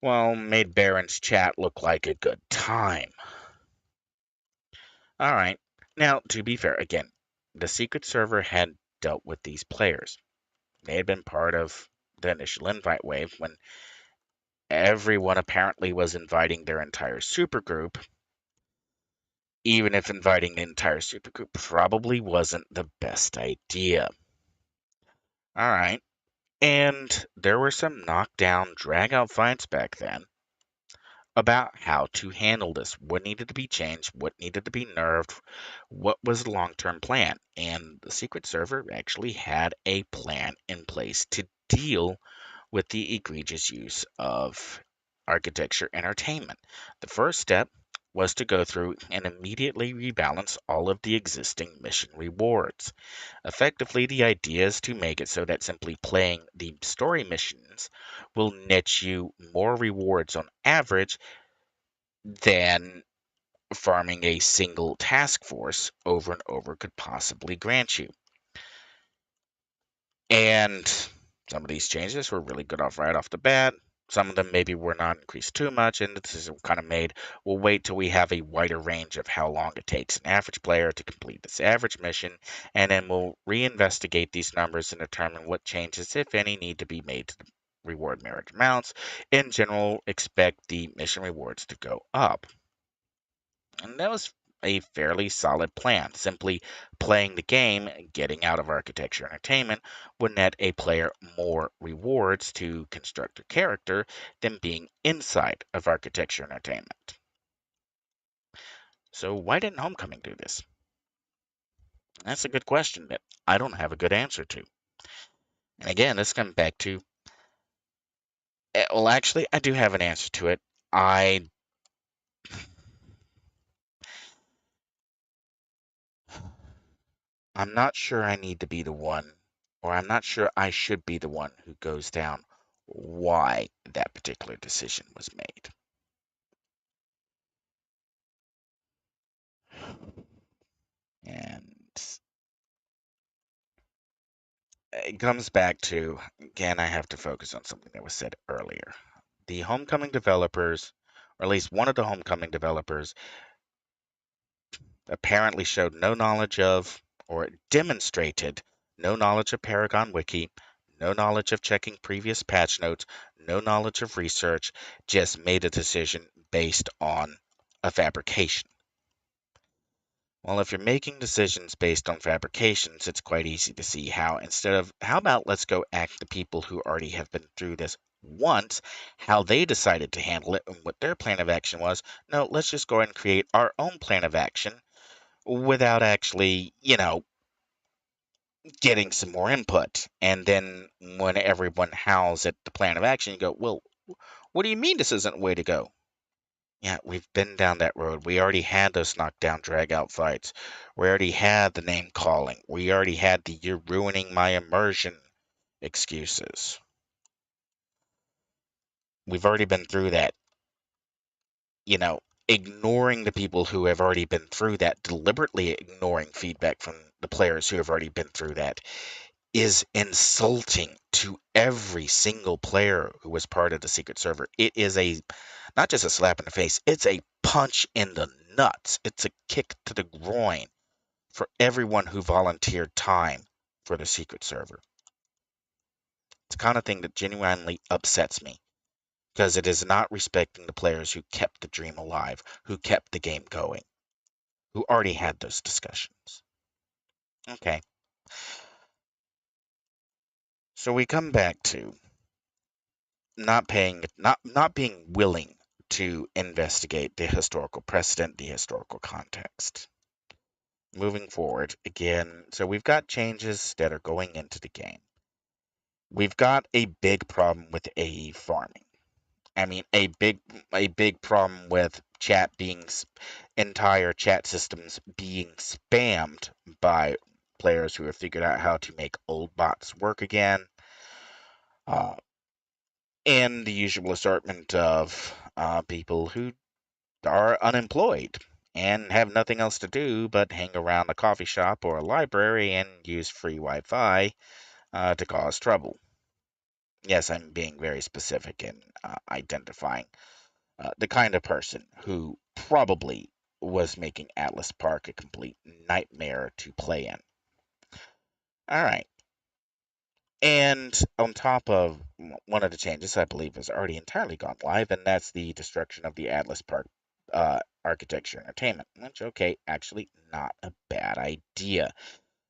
well, made Baron's chat look like a good time. All right. Now, to be fair, again, the secret server had dealt with these players. They had been part of the initial invite wave when everyone apparently was inviting their entire supergroup, even if inviting the entire supergroup probably wasn't the best idea. All right. And there were some knockdown, drag out fights back then about how to handle this, what needed to be changed, what needed to be nerfed, what was the long term plan. And the Secret Server actually had a plan in place to deal with the egregious use of architecture entertainment. The first step was to go through and immediately rebalance all of the existing mission rewards. Effectively, the idea is to make it so that simply playing the story missions will net you more rewards on average than farming a single task force over and over could possibly grant you. And some of these changes were really good right off the bat. Some of them maybe were not increased too much, and this is kind of made, we'll wait till we have a wider range of how long it takes an average player to complete this average mission, and then we'll reinvestigate these numbers and determine what changes, if any, need to be made to the reward merit amounts. In general, expect the mission rewards to go up. And that was a fairly solid plan. Simply playing the game, getting out of architecture entertainment, would net a player more rewards to construct a character than being inside of architecture entertainment. So why didn't Homecoming do this? That's a good question that I don't have a good answer to. And again, this comes back to, well, actually, I do have an answer to it. I I'm not sure I need to be the one, or I'm not sure I should be the one who goes down why that particular decision was made. And it comes back to, again, I have to focus on something that was said earlier. The Homecoming developers, or at least one of the Homecoming developers, apparently showed no knowledge of, or demonstrated no knowledge of Paragon Wiki, no knowledge of checking previous patch notes, no knowledge of research, just made a decision based on a fabrication. Well, if you're making decisions based on fabrications, it's quite easy to see how, instead of, how about let's go ask the people who already have been through this once, how they decided to handle it and what their plan of action was. No, let's just go ahead and create our own plan of action without actually, getting some more input. And then when everyone howls at the plan of action, you go, well, what do you mean this isn't the way to go? Yeah, we've been down that road. We already had those knockdown drag out fights. We already had the name calling. We already had the "you're ruining my immersion" excuses. We've already been through that. You know, ignoring the people who have already been through that, deliberately ignoring feedback from the players who have already been through that, is insulting to every single player who was part of the secret server. It is not just a slap in the face, it's a punch in the nuts. It's a kick to the groin for everyone who volunteered time for the secret server. It's the kind of thing that genuinely upsets me because it is not respecting the players who kept the dream alive, who kept the game going, who already had those discussions. Okay. So we come back to not being willing to investigate the historical precedent, the historical context. Moving forward, again, so we've got changes that are going into the game. We've got a big problem with AE farming. I mean, a big problem with entire chat systems being spammed by players who have figured out how to make old bots work again. Uh, and the usual assortment of people who are unemployed and have nothing else to do but hang around a coffee shop or a library and use free Wi-Fi to cause trouble. Yes, I'm being very specific in identifying the kind of person who probably was making Atlas Park a complete nightmare to play in. All right. And on top of one of the changes, I believe, has already entirely gone live, and that's the destruction of the Atlas Park architecture entertainment. Which, okay, actually not a bad idea.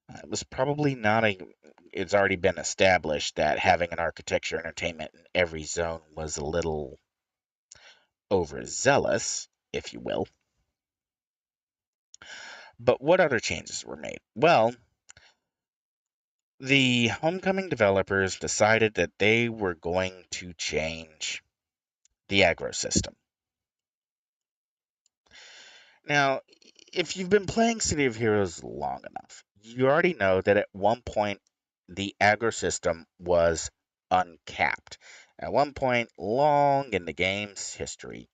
It was probably not a. It's already been established that having an architecture entertainment in every zone was a little overzealous, if you will. But what other changes were made? Well, the Homecoming developers decided that they were going to change the aggro system. Now, if you've been playing City of Heroes long enough, you already know that at one point the aggro system was uncapped. At one point, long in the game's history,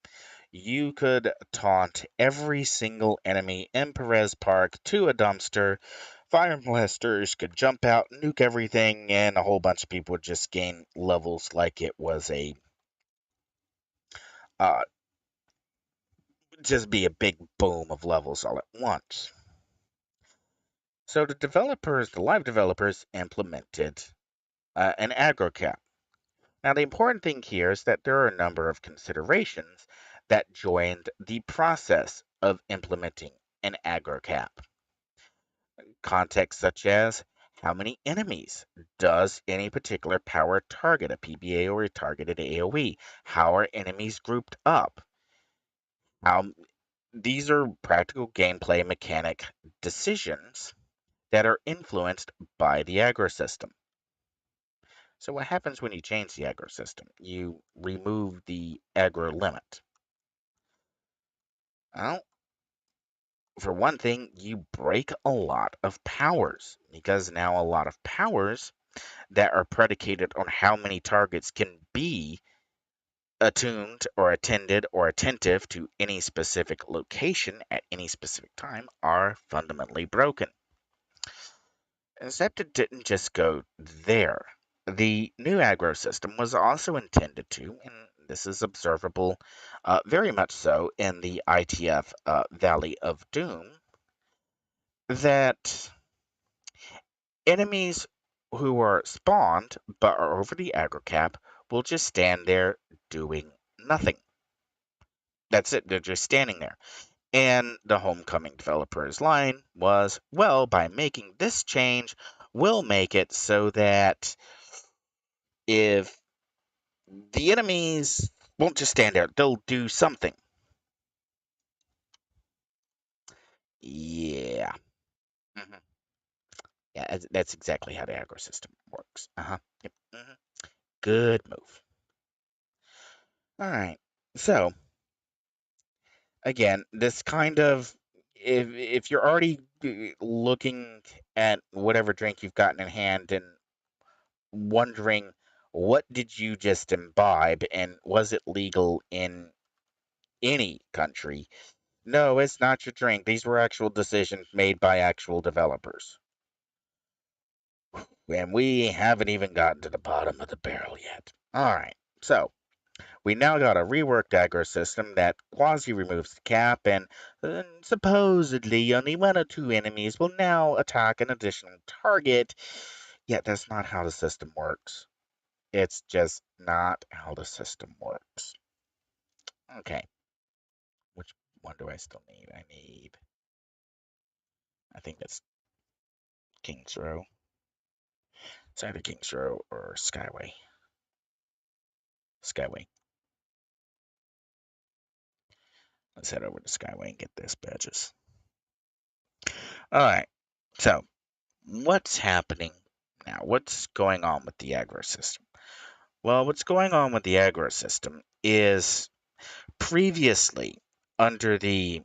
you could taunt every single enemy in Perez Park to a dumpster. Fire blasters could jump out, nuke everything, and a whole bunch of people would just gain levels like it was uh, just be a big boom of levels all at once. So the live developers, implemented an aggro cap. Now, the important thing here is that there are a number of considerations that joined the process of implementing an aggro cap. Context such as how many enemies does any particular power target, a PBA or a targeted AoE? How are enemies grouped up? How, these are practical gameplay mechanic decisions that are influenced by the aggro system. So what happens when you change the aggro system? You remove the aggro limit. Well, for one thing, you break a lot of powers because now a lot of powers that are predicated on how many targets can be attuned or attended or attentive to any specific location at any specific time are fundamentally broken. Except it didn't just go there. The new aggro system was also intended to, and this is observable very much so in the ITF Valley of Doom, that enemies who are spawned but are over the aggro cap will just stand there doing nothing. That's it, they're just standing there. And the homecoming developer's line was, well, by making this change, we'll make it so that if the enemies won't just stand there, they'll do something. Yeah. hmm Yeah, that's exactly how the aggro system works. Yep. Good move. All right. So, again, this kind of if you're already looking at whatever drink you've gotten in hand and wondering what did you just imbibe and was it legal in any country? No, it's not your drink. These were actual decisions made by actual developers. And we haven't even gotten to the bottom of the barrel yet. Alright, so we now got a reworked aggro system that quasi removes the cap, and supposedly only one or two enemies will now attack an additional target. Yet that's not how the system works. It's just not how the system works. Okay, which one do I still need? I think that's King's Row. It's either King's Row or Skyway. Skyway. Let's head over to Skyway and get this badges. Alright, so what's happening now? What's going on with the aggro system? Well, what's going on with the aggro system is previously under the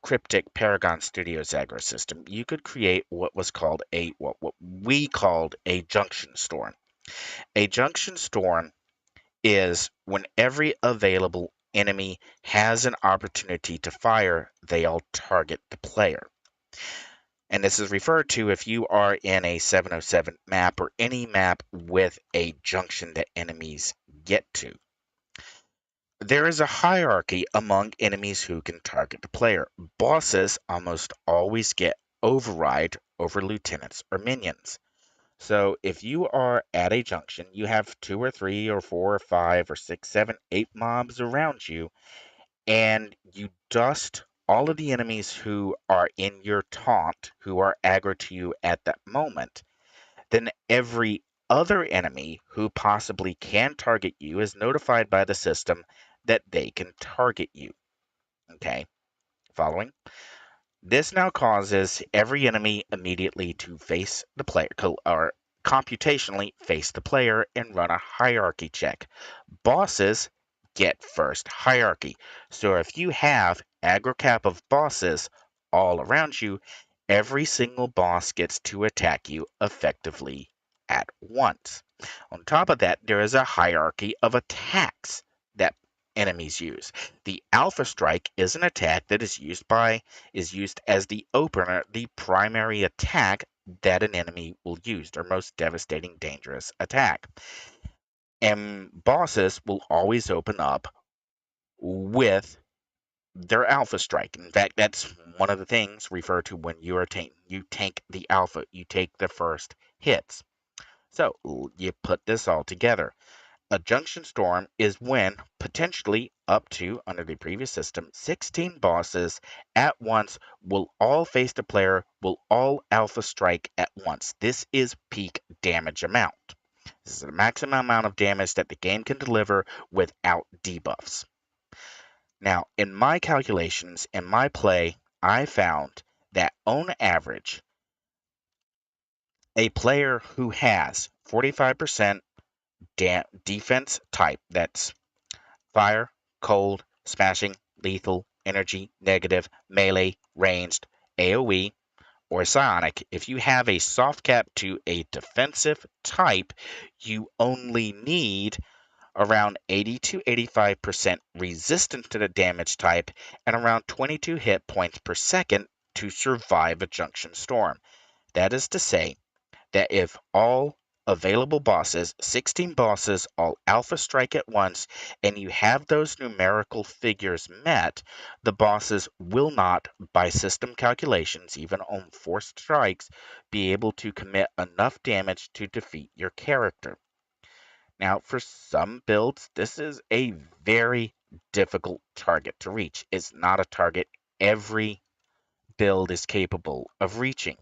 cryptic Paragon Studios aggro system, you could create what was called what we called a junction storm. A junction storm is when every available enemy has an opportunity to fire, they all target the player. And this is referred to if you are in a 707 map or any map with a junction that enemies get to. There is a hierarchy among enemies who can target the player. Bosses almost always get override over lieutenants or minions. So if you are at a junction, you have 2 or 3 or 4 or 5 or 6, 7, 8 mobs around you, and you dust all of the enemies who are in your taunt, who are aggro to you at that moment, then every other enemy who possibly can target you is notified by the system that they can target you. Okay, following? This now causes every enemy immediately to face the player, or computationally face the player and run a hierarchy check. Bosses get first hierarchy. So if you have aggro cap of bosses all around you, every single boss gets to attack you effectively at once. On top of that, there is a hierarchy of attacks that enemies use. The Alpha Strike is an attack that is used as the opener, the primary attack that an enemy will use, their most devastating, dangerous attack. And bosses will always open up with their Alpha Strike. In fact, that's one of the things referred to when you tank the Alpha. You take the first hits. So you put this all together. A Junction Storm is when potentially up to, under the previous system, 16 bosses at once will all face the player, will all Alpha Strike at once. This is peak damage amount. This is the maximum amount of damage that the game can deliver without debuffs. Now, in my calculations, in my play, I found that on average, a player who has 45% defense type, that's fire, cold, smashing, lethal, energy, negative, melee, ranged, AoE, or psionic, if you have a soft cap to a defensive type, you only need around 80 to 85% resistance to the damage type and around 22 hit points per second to survive a Junction Storm. That is to say that if all available bosses, 16 bosses, all alpha strike at once, and you have those numerical figures met, the bosses will not, by system calculations, even on forced strikes, be able to commit enough damage to defeat your character. Now, for some builds, this is a very difficult target to reach. It's not a target every build is capable of reaching.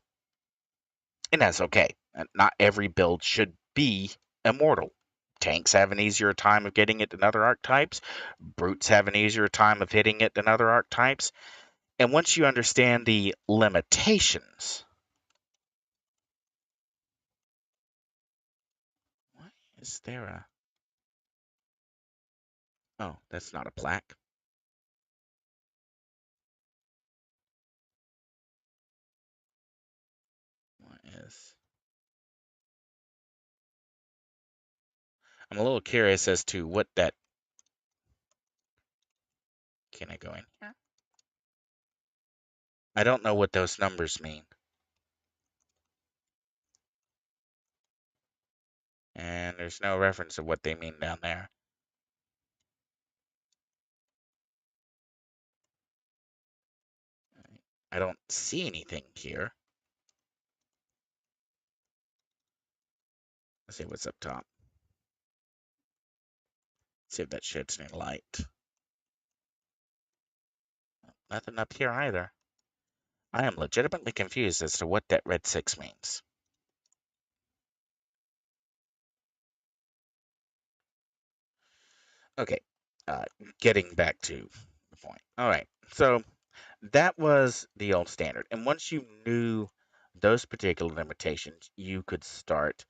And that's okay. Not every build should be immortal. Tanks have an easier time of getting it than other archetypes. Brutes have an easier time of hitting it than other archetypes. And once you understand the limitations, why is there a... Oh, that's not a plaque. What is... I'm a little curious as to what that... Can I go in here? I don't know what those numbers mean. And there's no reference of what they mean down there. I don't see anything here. Let's see what's up top. See if that sheds any light. Nothing up here either. I am legitimately confused as to what that red 6 means. Okay, getting back to the point. All right, so that was the old standard. And once you knew those particular limitations, you could start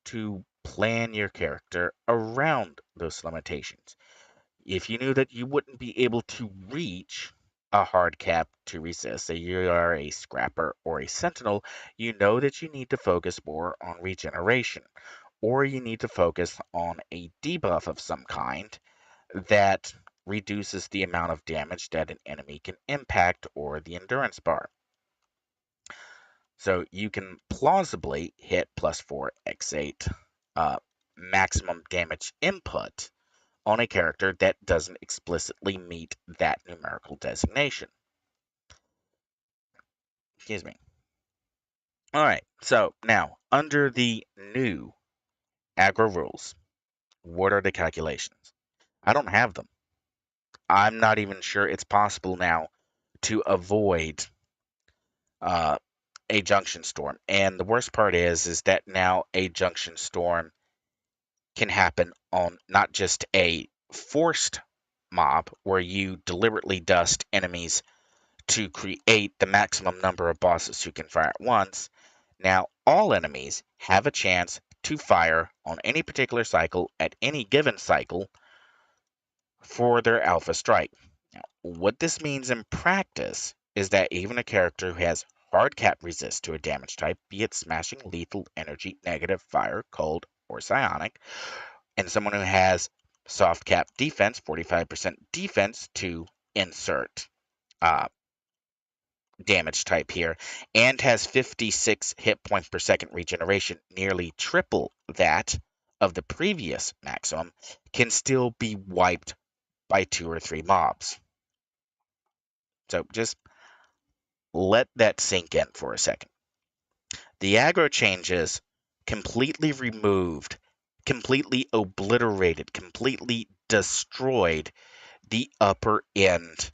to plan your character around those limitations. If you knew that you wouldn't be able to reach a hard cap to resist, say you are a scrapper or a sentinel, you know that you need to focus more on regeneration, or you need to focus on a debuff of some kind that reduces the amount of damage that an enemy can impact or the endurance bar. So you can plausibly hit +4 x8 maximum damage input on a character that doesn't explicitly meet that numerical designation. Excuse me. All right, so now under the new aggro rules, what are the calculations? I don't have them. I'm not even sure it's possible now to avoid a junction storm. And the worst part is that now a junction storm can happen on not just a forced mob where you deliberately dust enemies to create the maximum number of bosses who can fire at once. Now, all enemies have a chance to fire on any particular cycle at any given cycle for their alpha strike. Now, what this means in practice is that even a character who has hard cap resist to a damage type, be it smashing, lethal, energy, negative, fire, cold, or psionic, and someone who has soft cap defense, 45% defense to insert damage type here, and has 56 hit points per second regeneration, nearly triple that of the previous maximum, can still be wiped by 2 or 3 mobs. So just let that sink in for a second. The aggro changes completely removed, completely obliterated, completely destroyed the upper end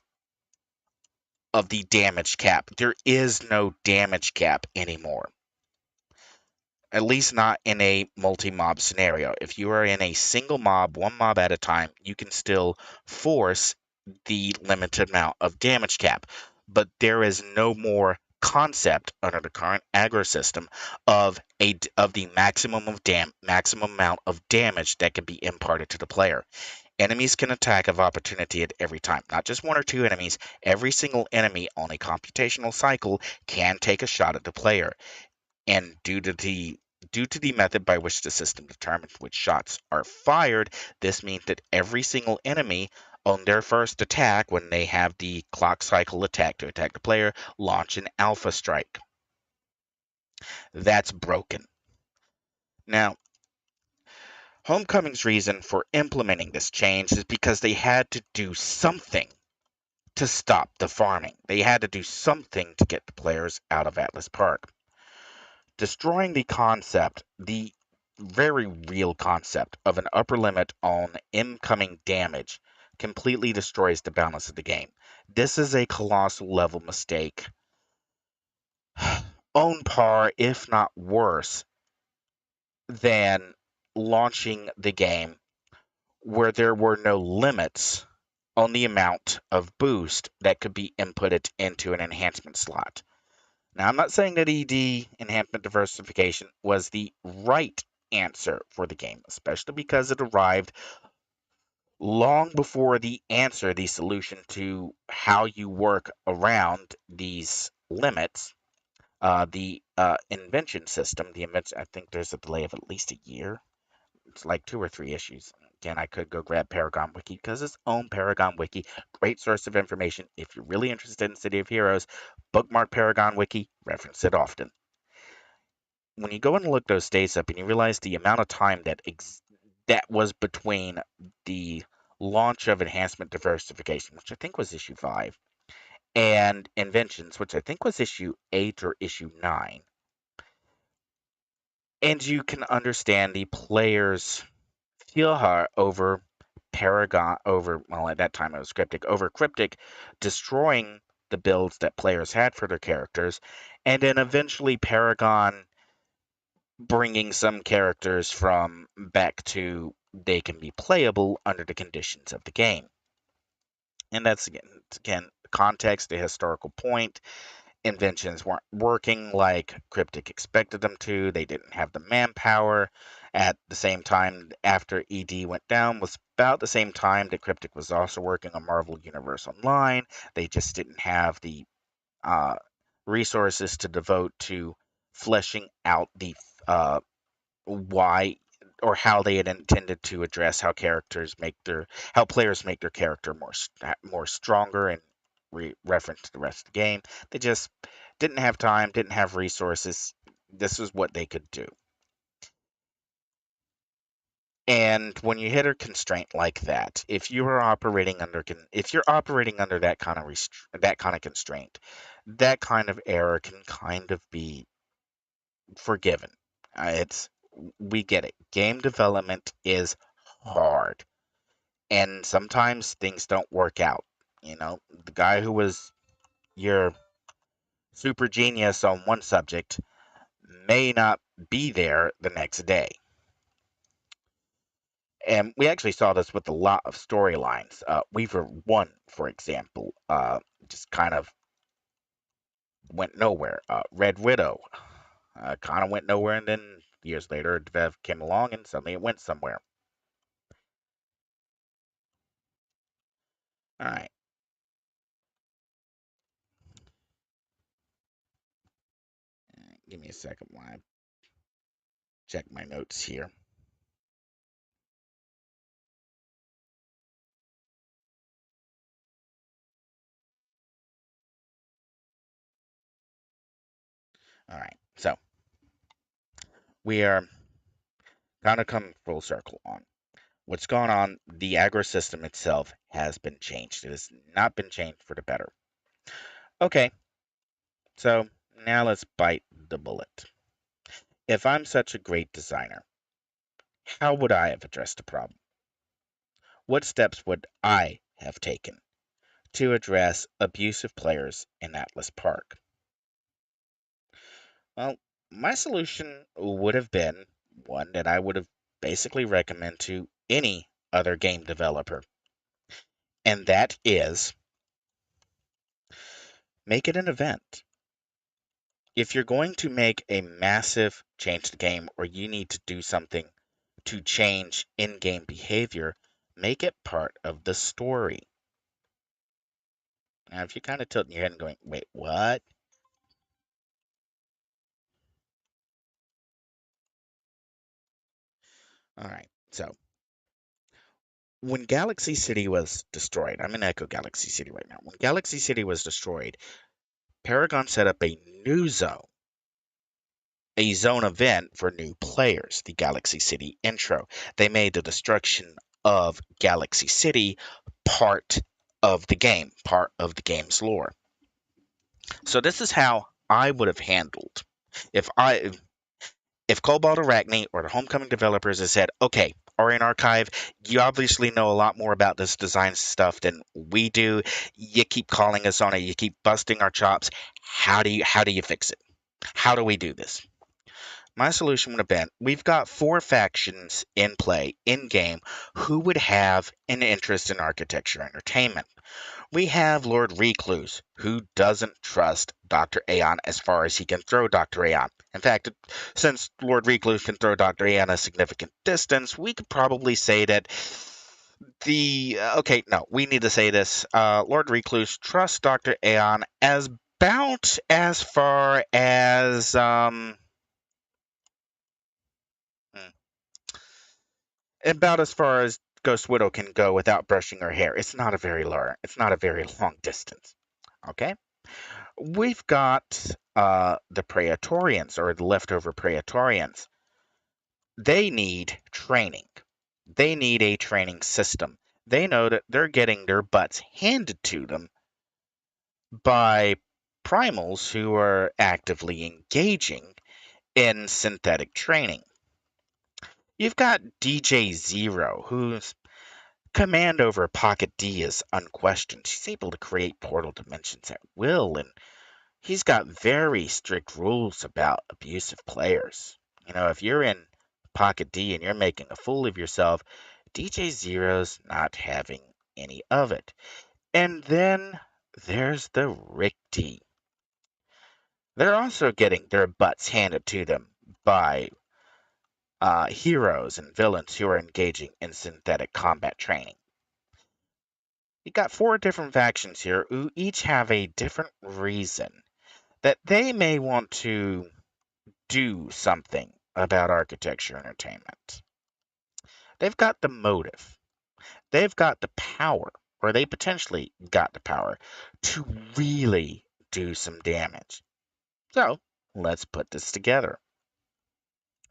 of the damage cap. There is no damage cap anymore. At least not in a multi-mob scenario. If you are in a single mob, one mob at a time, you can still force the limited amount of damage cap. But there is no more concept under the current aggro system of the maximum amount of damage that can be imparted to the player. Enemies can attack of opportunity at every time. Not just one or two enemies. Every single enemy on a computational cycle can take a shot at the player. And due to the method by which the system determines which shots are fired, this means that every single enemy on their first attack, when they have the clock cycle attack to attack the player, launch an alpha strike. That's broken. Now, Homecoming's reason for implementing this change is because they had to do something to stop the farming. They had to do something to get the players out of Atlas Park. Destroying the very real concept of an upper limit on incoming damage completely destroys the balance of the game. This is a colossal level mistake, on par, if not worse, than launching the game where there were no limits on the amount of boost that could be inputted into an enhancement slot. Now, I'm not saying that ED, enhancement diversification, was the right answer for the game, especially because it arrived long before the solution to how you work around these limits. The invention system, I think there's a delay of at least a year. It's like 2 or 3 issues. Again, I could go grab Paragon Wiki because its own Paragon Wiki, great source of information. If you're really interested in City of Heroes, bookmark Paragon Wiki, reference it often. When you go and look those dates up and you realize the amount of time that was between the launch of enhancement diversification, which I think was issue 5, and inventions, which I think was issue 8 or issue 9, and you can understand the players' feel over Paragon, well, at that time it was Cryptic, over Cryptic destroying the builds that players had for their characters, and then eventually Paragon bringing some characters from back to they can be playable under the conditions of the game. And that's again context, the historical point. Inventions weren't working like Cryptic expected them to. They didn't have the manpower. At the same time, after ED went down, was about the same time that Cryptic was also working on Marvel Universe Online. They just didn't have the uh, resources to devote to fleshing out the why or how they had intended to address how players make their character more stronger and reference to the rest of the game. They just didn't have time, didn't have resources. This was what they could do. And when you hit a constraint like that, if you're operating under that kind of constraint, that kind of error can kind of be forgiven. It's We get it. Game development is hard, and sometimes things don't work out. The guy who was your super genius on one subject may not be there the next day. And we actually saw this with a lot of storylines. Weaver 1, for example, just kind of went nowhere. Red Widow kind of went nowhere, and then years later, Dev came along and suddenly it went somewhere. All right. Give me a second while I check my notes here. All right. So we are kind of coming full circle on what's gone on. The aggro system itself has been changed. It has not been changed for the better. Okay. So now let's bite the bullet. If I'm such a great designer, how would I have addressed the problem? What steps would I have taken to address abusive players in Atlas Park? Well, my solution would have been one that I would have basically recommend to any other game developer, and that is make it an event. If you're going to make a massive change to the game or you need to do something to change in-game behavior, make it part of the story. Now, if you're kind of tilting your head and going, wait, what? All right, so when Galaxy City was destroyed, I'm in Echo Galaxy City right now. When Galaxy City was destroyed, Paragon set up a new zone a zone event for new players, the Galaxy City intro. They made the destruction of Galaxy City part of the game, part of the game's lore. So this is how I would have handled if Cobalt Arachne or the Homecoming developers had said, okay, Aurian Archive, you obviously know a lot more about this design stuff than we do. You keep calling us on it, you keep busting our chops. How do you fix it? How do we do this? My solution would have been we've got 4 factions in play, in game, who would have an interest in architecture entertainment. We have Lord Recluse, who doesn't trust Dr. Aeon as far as he can throw Dr. Aeon. In fact, since Lord Recluse can throw Dr. Aeon a significant distance, we could probably say that okay, no, we need to say this. Lord Recluse trusts Dr. Aeon as about as far as hmm, about as far as Ghost Widow can go without brushing her hair. It's not a very long distance. Okay? We've got the Praetorians, or the leftover Praetorians. They need training. They need a training system. They know that they're getting their butts handed to them by primals who are actively engaging in synthetic training. You've got DJ Zero, whose command over Pocket D is unquestioned. She's able to create portal dimensions at will, and he's got very strict rules about abusive players. You know, if you're in Pocket D and you're making a fool of yourself, DJ Zero's not having any of it. And then there's the Rick-D. They're also getting their butts handed to them by heroes and villains who are engaging in synthetic combat training. You got 4 different factions here who each have a different reason that they may want to do something about architecture entertainment. They've got the motive, they've got the power, or they potentially got the power to really do some damage. So let's put this together.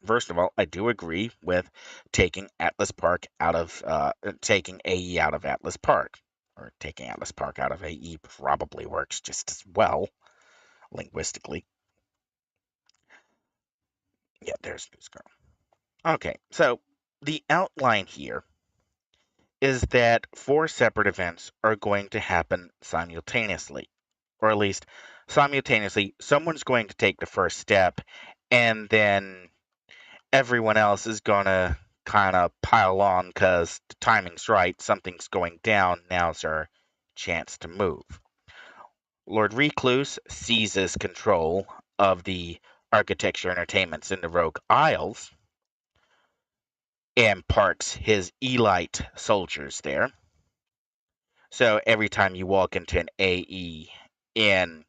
First of all, I do agree with taking Atlas Park out of taking AE out of Atlas Park, or taking Atlas Park out of AE probably works just as well linguistically. Yeah, there's News Girl. Okay, so the outline here is that 4 separate events are going to happen simultaneously, or at least simultaneously. Someone's going to take the first step, and then everyone else is going to kind of pile on because the timing's right. Something's going down. Now's our chance to move. Lord Recluse seizes control of the architecture entertainments in the Rogue Isles and parks his elite soldiers there. So every time you walk into an AE in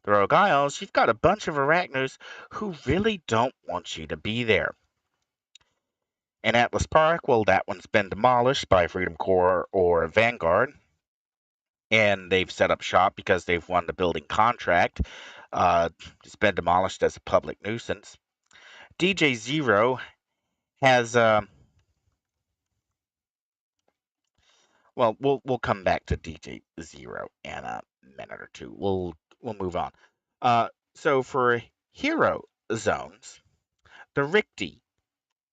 the Rogue Isles, you've got a bunch of arachnos who really don't want you to be there. In Atlas Park, well, that one's been demolished by Freedom Corps or Vanguard, and they've set up shop because they've won the building contract. It's been demolished as a public nuisance. DJ Zero has well, we'll come back to DJ Zero in a minute or two. We'll move on. So for hero zones, the Ricti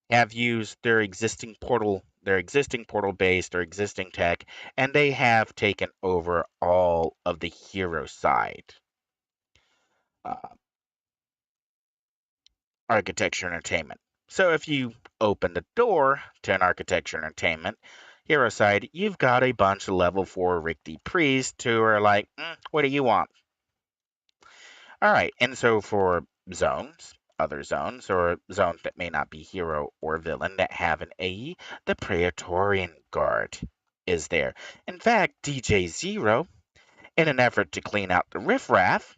have used their existing portal base, their existing tech, and they have taken over all of the hero side. Uh, Architecture entertainment. So if you open the door to an architecture entertainment hero side, you've got a bunch of level 4 Ricti priests who are like, what do you want? All right, and so for zones, other zones, or zones that may not be hero or villain that have an AE, the Praetorian Guard is there. In fact, DJ Zero, in an effort to clean out the riffraff,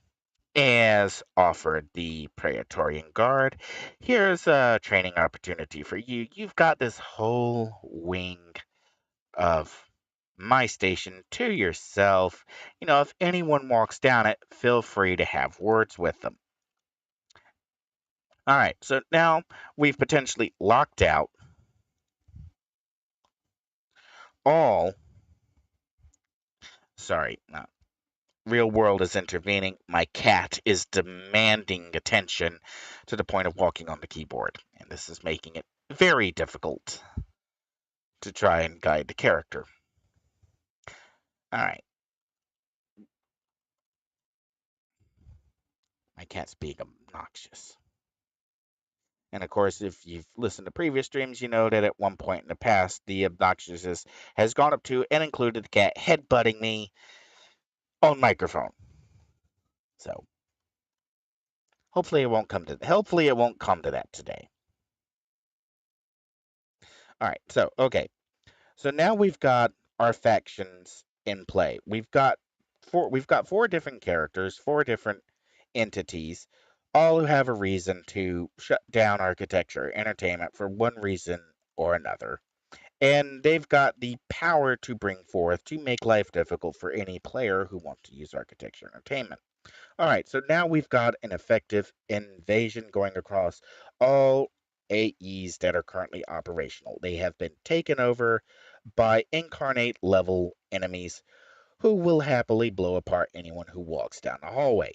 has offered the Praetorian Guard. Here's a training opportunity for you. You've got this whole wing of my station to yourself. You know, if anyone walks down it, feel free to have words with them. All right, so now we've potentially locked out all. Sorry, real world is intervening. My cat is demanding attention to the point of walking on the keyboard, and this is making it very difficult to try and guide the character. All right. My cat's being obnoxious. And of course, if you've listened to previous streams, you know that at one point in the past, the obnoxiousness has gone up to and included the cat headbutting me on microphone. So hopefully it won't come to that today. All right. So okay. So now we've got our factions in play. We've got four different characters, four different entities, all who have a reason to shut down architecture entertainment for one reason or another. And they've got the power to bring forth to make life difficult for any player who wants to use architecture entertainment. All right, so now we've got an effective invasion going across all AEs that are currently operational. They have been taken over by incarnate level enemies who will happily blow apart anyone who walks down the hallway.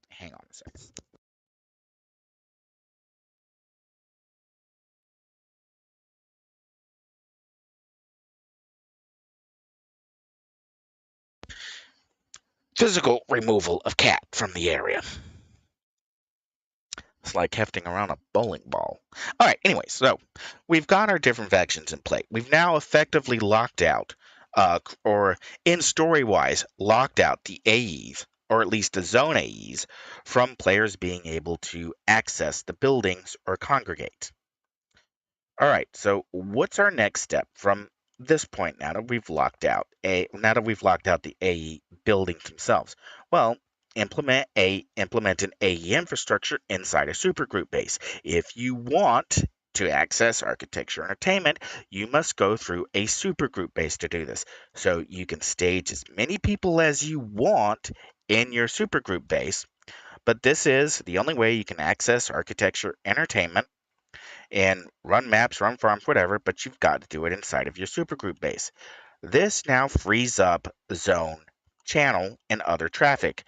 Hang on a second. Physical removal of cat from the area. It's like hefting around a bowling ball. All right, anyway, so we've got our different factions in play. We've now effectively locked out, or in story wise, locked out the AEs, or at least the zone AEs, from players being able to access the buildings or congregate. All right, so what's our next step from this point now that we've locked out the AE buildings themselves? Well, implement an AE infrastructure inside a supergroup base. If you want to access architecture entertainment, you must go through a supergroup base to do this. So you can stage as many people as you want in your supergroup base, but this is the only way you can access architecture entertainment and run maps, run farms, whatever, but you've got to do it inside of your supergroup base. This now frees up zone, channel, and other traffic.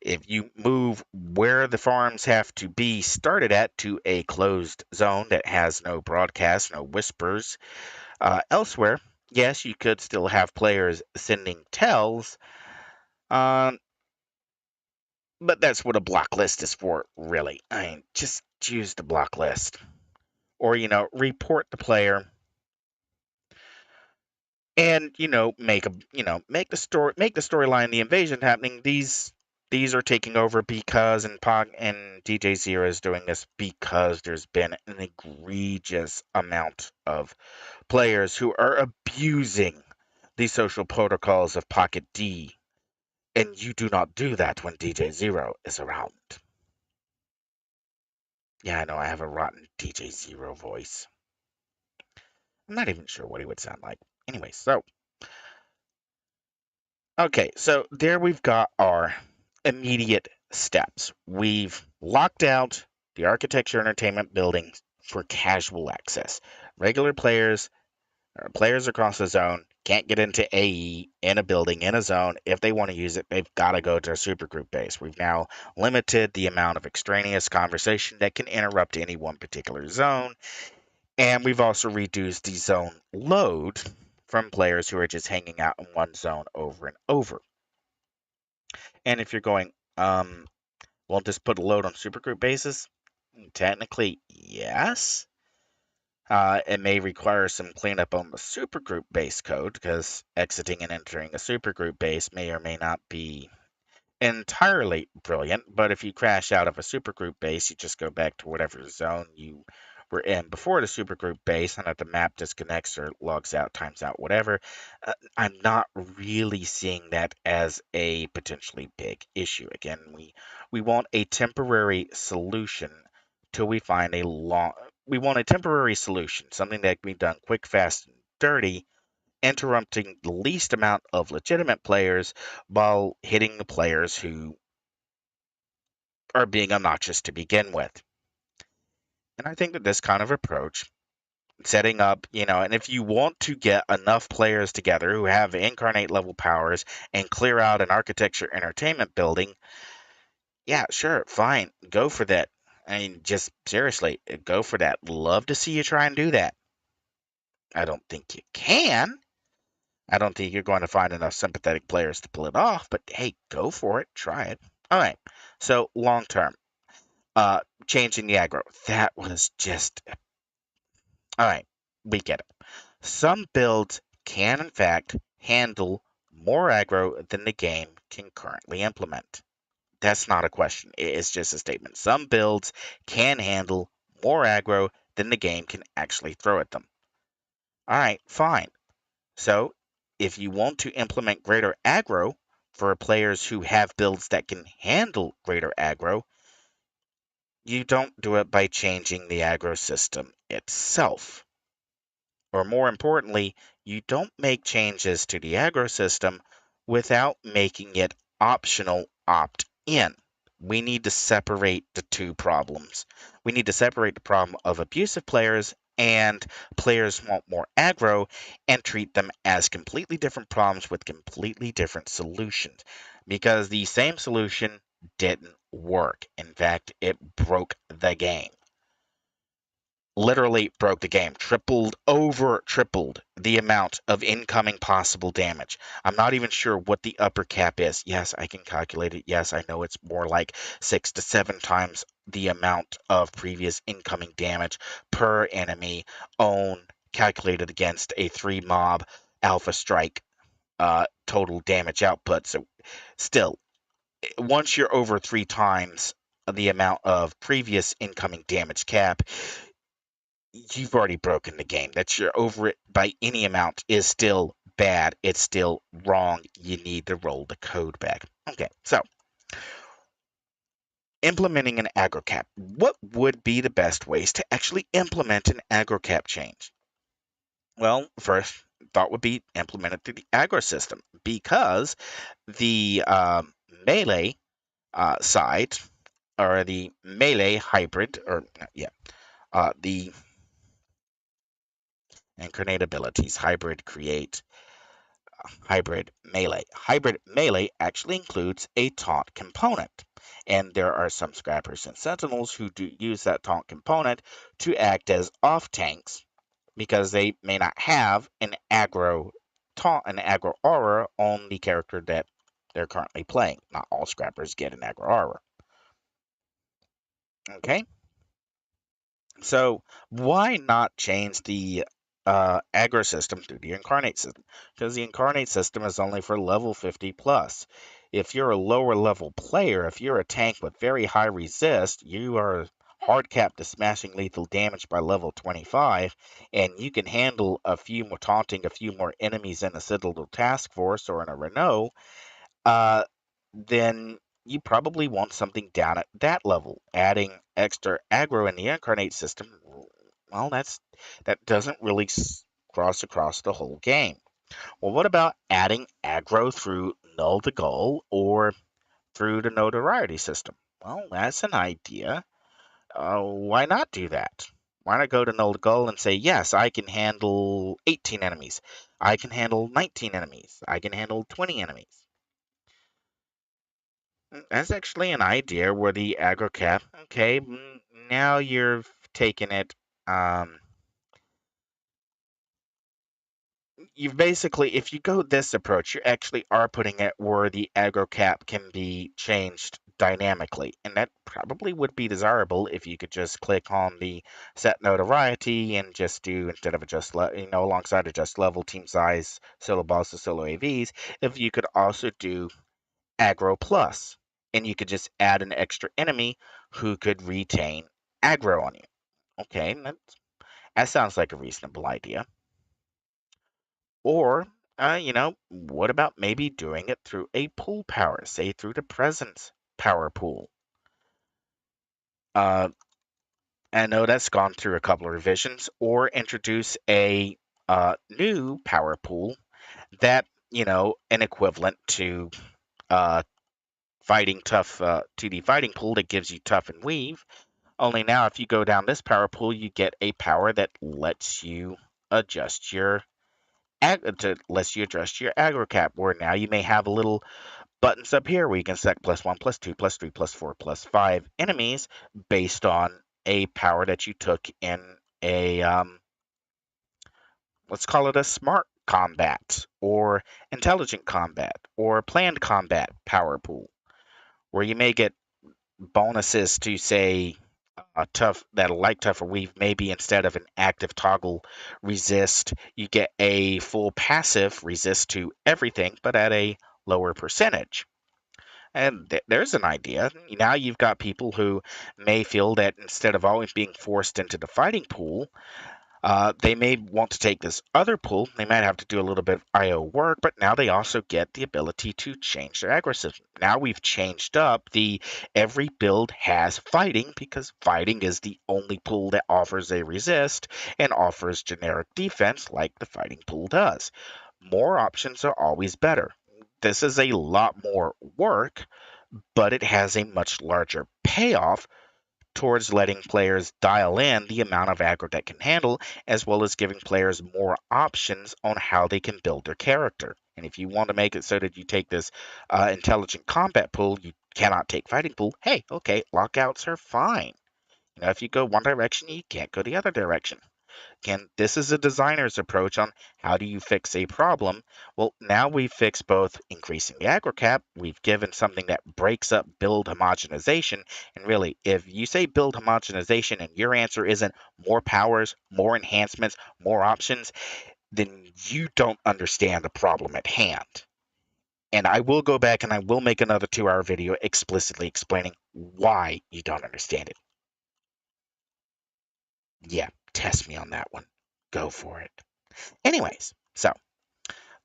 If you move where the farms have to be started at to a closed zone that has no broadcast, no whispers, elsewhere, yes, you could still have players sending tells, um, but that's what a block list is for, really. I mean, just use the block list. Or, report the player and make the storyline the invasion happening. These are taking over because and DJ Zero is doing this because there's been an egregious amount of players who are abusing the social protocols of Pocket D, and you do not do that when DJ Zero is around. Yeah, I know I have a rotten DJ Zero voice. I'm not even sure what he would sound like. Anyway, so okay, so there we've got our immediate steps. We've locked out the architecture entertainment buildings for casual access. Regular players or players across the zone can't get into AE in a building in a zone. If they want to use it, they've got to go to a supergroup base. We've now limited the amount of extraneous conversation that can interrupt any one particular zone, and we've also reduced the zone load from players who are just hanging out in one zone over and over. And if you're going, won't this put a load on supergroup bases? Technically, yes. It may require some cleanup on the supergroup base code because exiting and entering a supergroup base may or may not be entirely brilliant, but if you crash out of a supergroup base, you just go back to whatever zone you were in before the supergroup base, and if the map disconnects or logs out, times out, whatever, I'm not really seeing that as a potentially big issue. Again, we want a temporary solution till we find a long. We want a temporary solution, something that can be done quick, fast, and dirty interrupting the least amount of legitimate players while hitting the players who are being obnoxious to begin with. And I think that this kind of approach, setting up, and if you want to get enough players together who have incarnate level powers and clear out an architecture entertainment building, yeah, sure, fine, go for that. I mean, just seriously, go for that. Love to see you try and do that. I don't think you can. I don't think you're going to find enough sympathetic players to pull it off, but hey, go for it. Try it. All right. So, long term, changing the aggro. That was just. All right. We get it. Some builds can, in fact, handle more aggro than the game can currently implement. That's not a question. It's just a statement. Some builds can handle more aggro than the game can actually throw at them. All right, fine. So, if you want to implement greater aggro for players who have builds that can handle greater aggro, you don't do it by changing the aggro system itself. Or more importantly, you don't make changes to the aggro system without making it optional opt in. We need to separate the two problems. We need to separate the problem of abusive players and players want more aggro and treat them as completely different problems with completely different solutions. Because the same solution didn't work. In fact, it broke the game. Literally broke the game. Tripled the amount of incoming possible damage. I'm not even sure what the upper cap is. Yes, I can calculate it. Yes, I know it's more like 6 to 7 times the amount of previous incoming damage per enemy own calculated against a 3 mob alpha strike total damage output. So still, once you're over 3 times the amount of previous incoming damage cap, you've already broken the game. That you're over it by any amount is still bad. It's still wrong. You need to roll the code back. Okay, so implementing an aggro cap. What would be the best ways to actually implement an aggro cap change? Well, first thought would be implemented through the aggro system because the melee side or the melee hybrid or yeah the incarnate abilities hybrid create hybrid melee. Hybrid melee actually includes a taunt component, and there are some scrappers and sentinels who do use that taunt component to act as off tanks because they may not have an aggro taunt, an aggro aura on the character that they're currently playing. Not all scrappers get an aggro aura. Okay, so why not change the aggro system to the incarnate system? Because the incarnate system is only for level 50 plus. If you're a lower level player, if you're a tank with very high resist, you are hard capped to smashing lethal damage by level 25, and you can handle a few more taunting a few more enemies in a Citadel task force or in a Renault, uh, then you probably want something down at that level. Adding extra aggro in the incarnate system, well, that doesn't really cross across the whole game. Well, what about adding aggro through null to goal or through the notoriety system? Well, that's an idea. Why not do that? Why not go to null to goal and say, yes, I can handle 18 enemies. I can handle 19 enemies. I can handle 20 enemies. That's actually an idea where the aggro cap, okay, now you're taking it, um, you've basically, if you go this approach, you actually are putting it where the aggro cap can be changed dynamically. And that probably would be desirable if you could just click on the set notoriety and just do, instead of alongside adjust level, team size, solo boss, or solo AVs, if you could also do aggro plus, and you could just add an extra enemy who could retain aggro on you. Okay, that sounds like a reasonable idea. Or, what about maybe doing it through a pool power, say through the presence power pool? Uh, I know that's gone through a couple of revisions, or introduce a new power pool that, an equivalent to uh, fighting tough to the fighting pool that gives you tough and weave. Only now, if you go down this power pool, you get a power that lets you adjust your lets you adjust your aggro cap. Where now you may have a little buttons up here where you can select +1, +2, +3, +4, +5 enemies based on a power that you took in a let's call it a smart combat or intelligent combat or planned combat power pool, where you may get bonuses to say tough that like tougher weave. Maybe instead of an active toggle resist, you get a full passive resist to everything, but at a lower percentage. And there's an idea. Now you've got people who may feel that instead of always being forced into the fighting pool, they may want to take this other pool. They might have to do a little bit of IO work, but now they also get the ability to change their aggro system. Now we've changed up the every build has fighting, because fighting is the only pool that offers a resist and offers generic defense like the fighting pool does. More options are always better. This is a lot more work, but it has a much larger payoff towards letting players dial in the amount of aggro that can handle, as well as giving players more options on how they can build their character. And if you want to make it so that you take this intelligent combat pool, you cannot take fighting pool, hey, okay, lockouts are fine. If you go one direction, you can't go the other direction. This is a designer's approach on how do you fix a problem. Well, now we've fixed both increasing the aggro cap, we've given something that breaks up build homogenization. And really, if you say build homogenization and your answer isn't more powers, more enhancements, more options, then you don't understand the problem at hand. And I will go back and I will make another 2-hour video explicitly explaining why you don't understand it. Yeah, test me on that one. Go for it. Anyways, so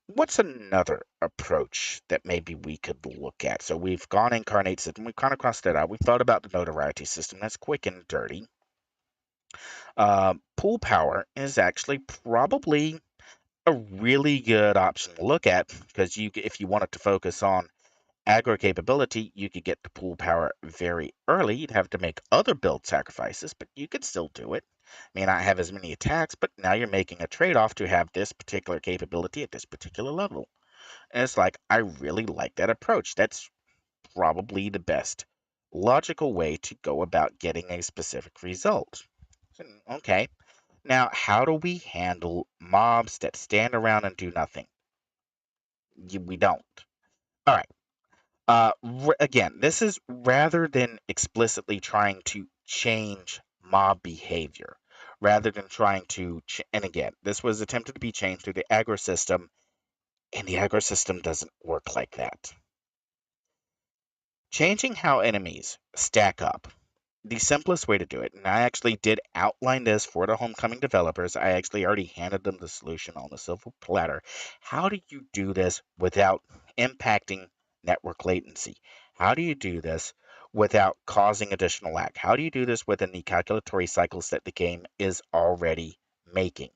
what's another approach that maybe we could look at? So we've gone incarnate system, we've kind of crossed that out. We've thought about the notoriety system. That's quick and dirty. Pool power is actually probably a really good option to look at, because if you wanted to focus on aggro capability, you could get to pool power very early. You'd have to make other build sacrifices, but you could still do it. May not have as many attacks, but now you're making a trade-off to have this particular capability at this particular level. And it's like, I really like that approach. That's probably the best logical way to go about getting a specific result. Okay, now how do we handle mobs that stand around and do nothing? We don't. All right. Again, this is rather than explicitly trying to change mob behavior, rather than trying to, and again, this was attempted to be changed through the aggro system, and the aggro system doesn't work like that. Changing how enemies stack up. The simplest way to do it, and I actually did outline this for the Homecoming developers. I actually already handed them the solution on the silver platter. How do you do this without impacting network latency? How do you do this without causing additional lag? How do you do this within the calculatory cycles that the game is already making?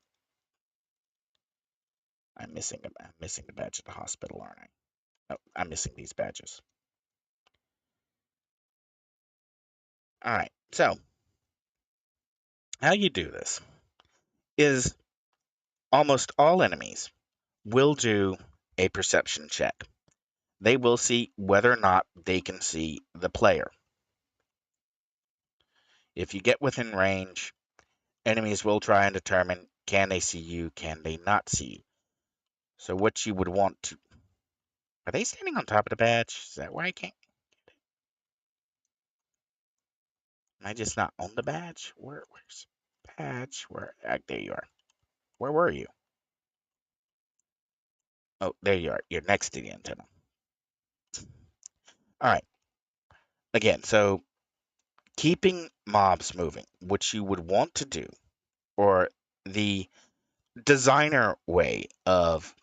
I'm missing the badge at the hospital, aren't I? No, I'm missing these badges. All right, so how you do this is almost all enemies will do a perception check. They will see whether or not they can see the player. If you get within range, enemies will try and determine, can they see you, can they not see you. So what you would want to... Are they standing on top of the badge? Is that why I can't... Am I just not on the badge? Where's badge? There you are. Where were you? Oh, there you are. You're next to the antenna. All right. Again, so keeping mobs moving, what you would want to do, or the designer way of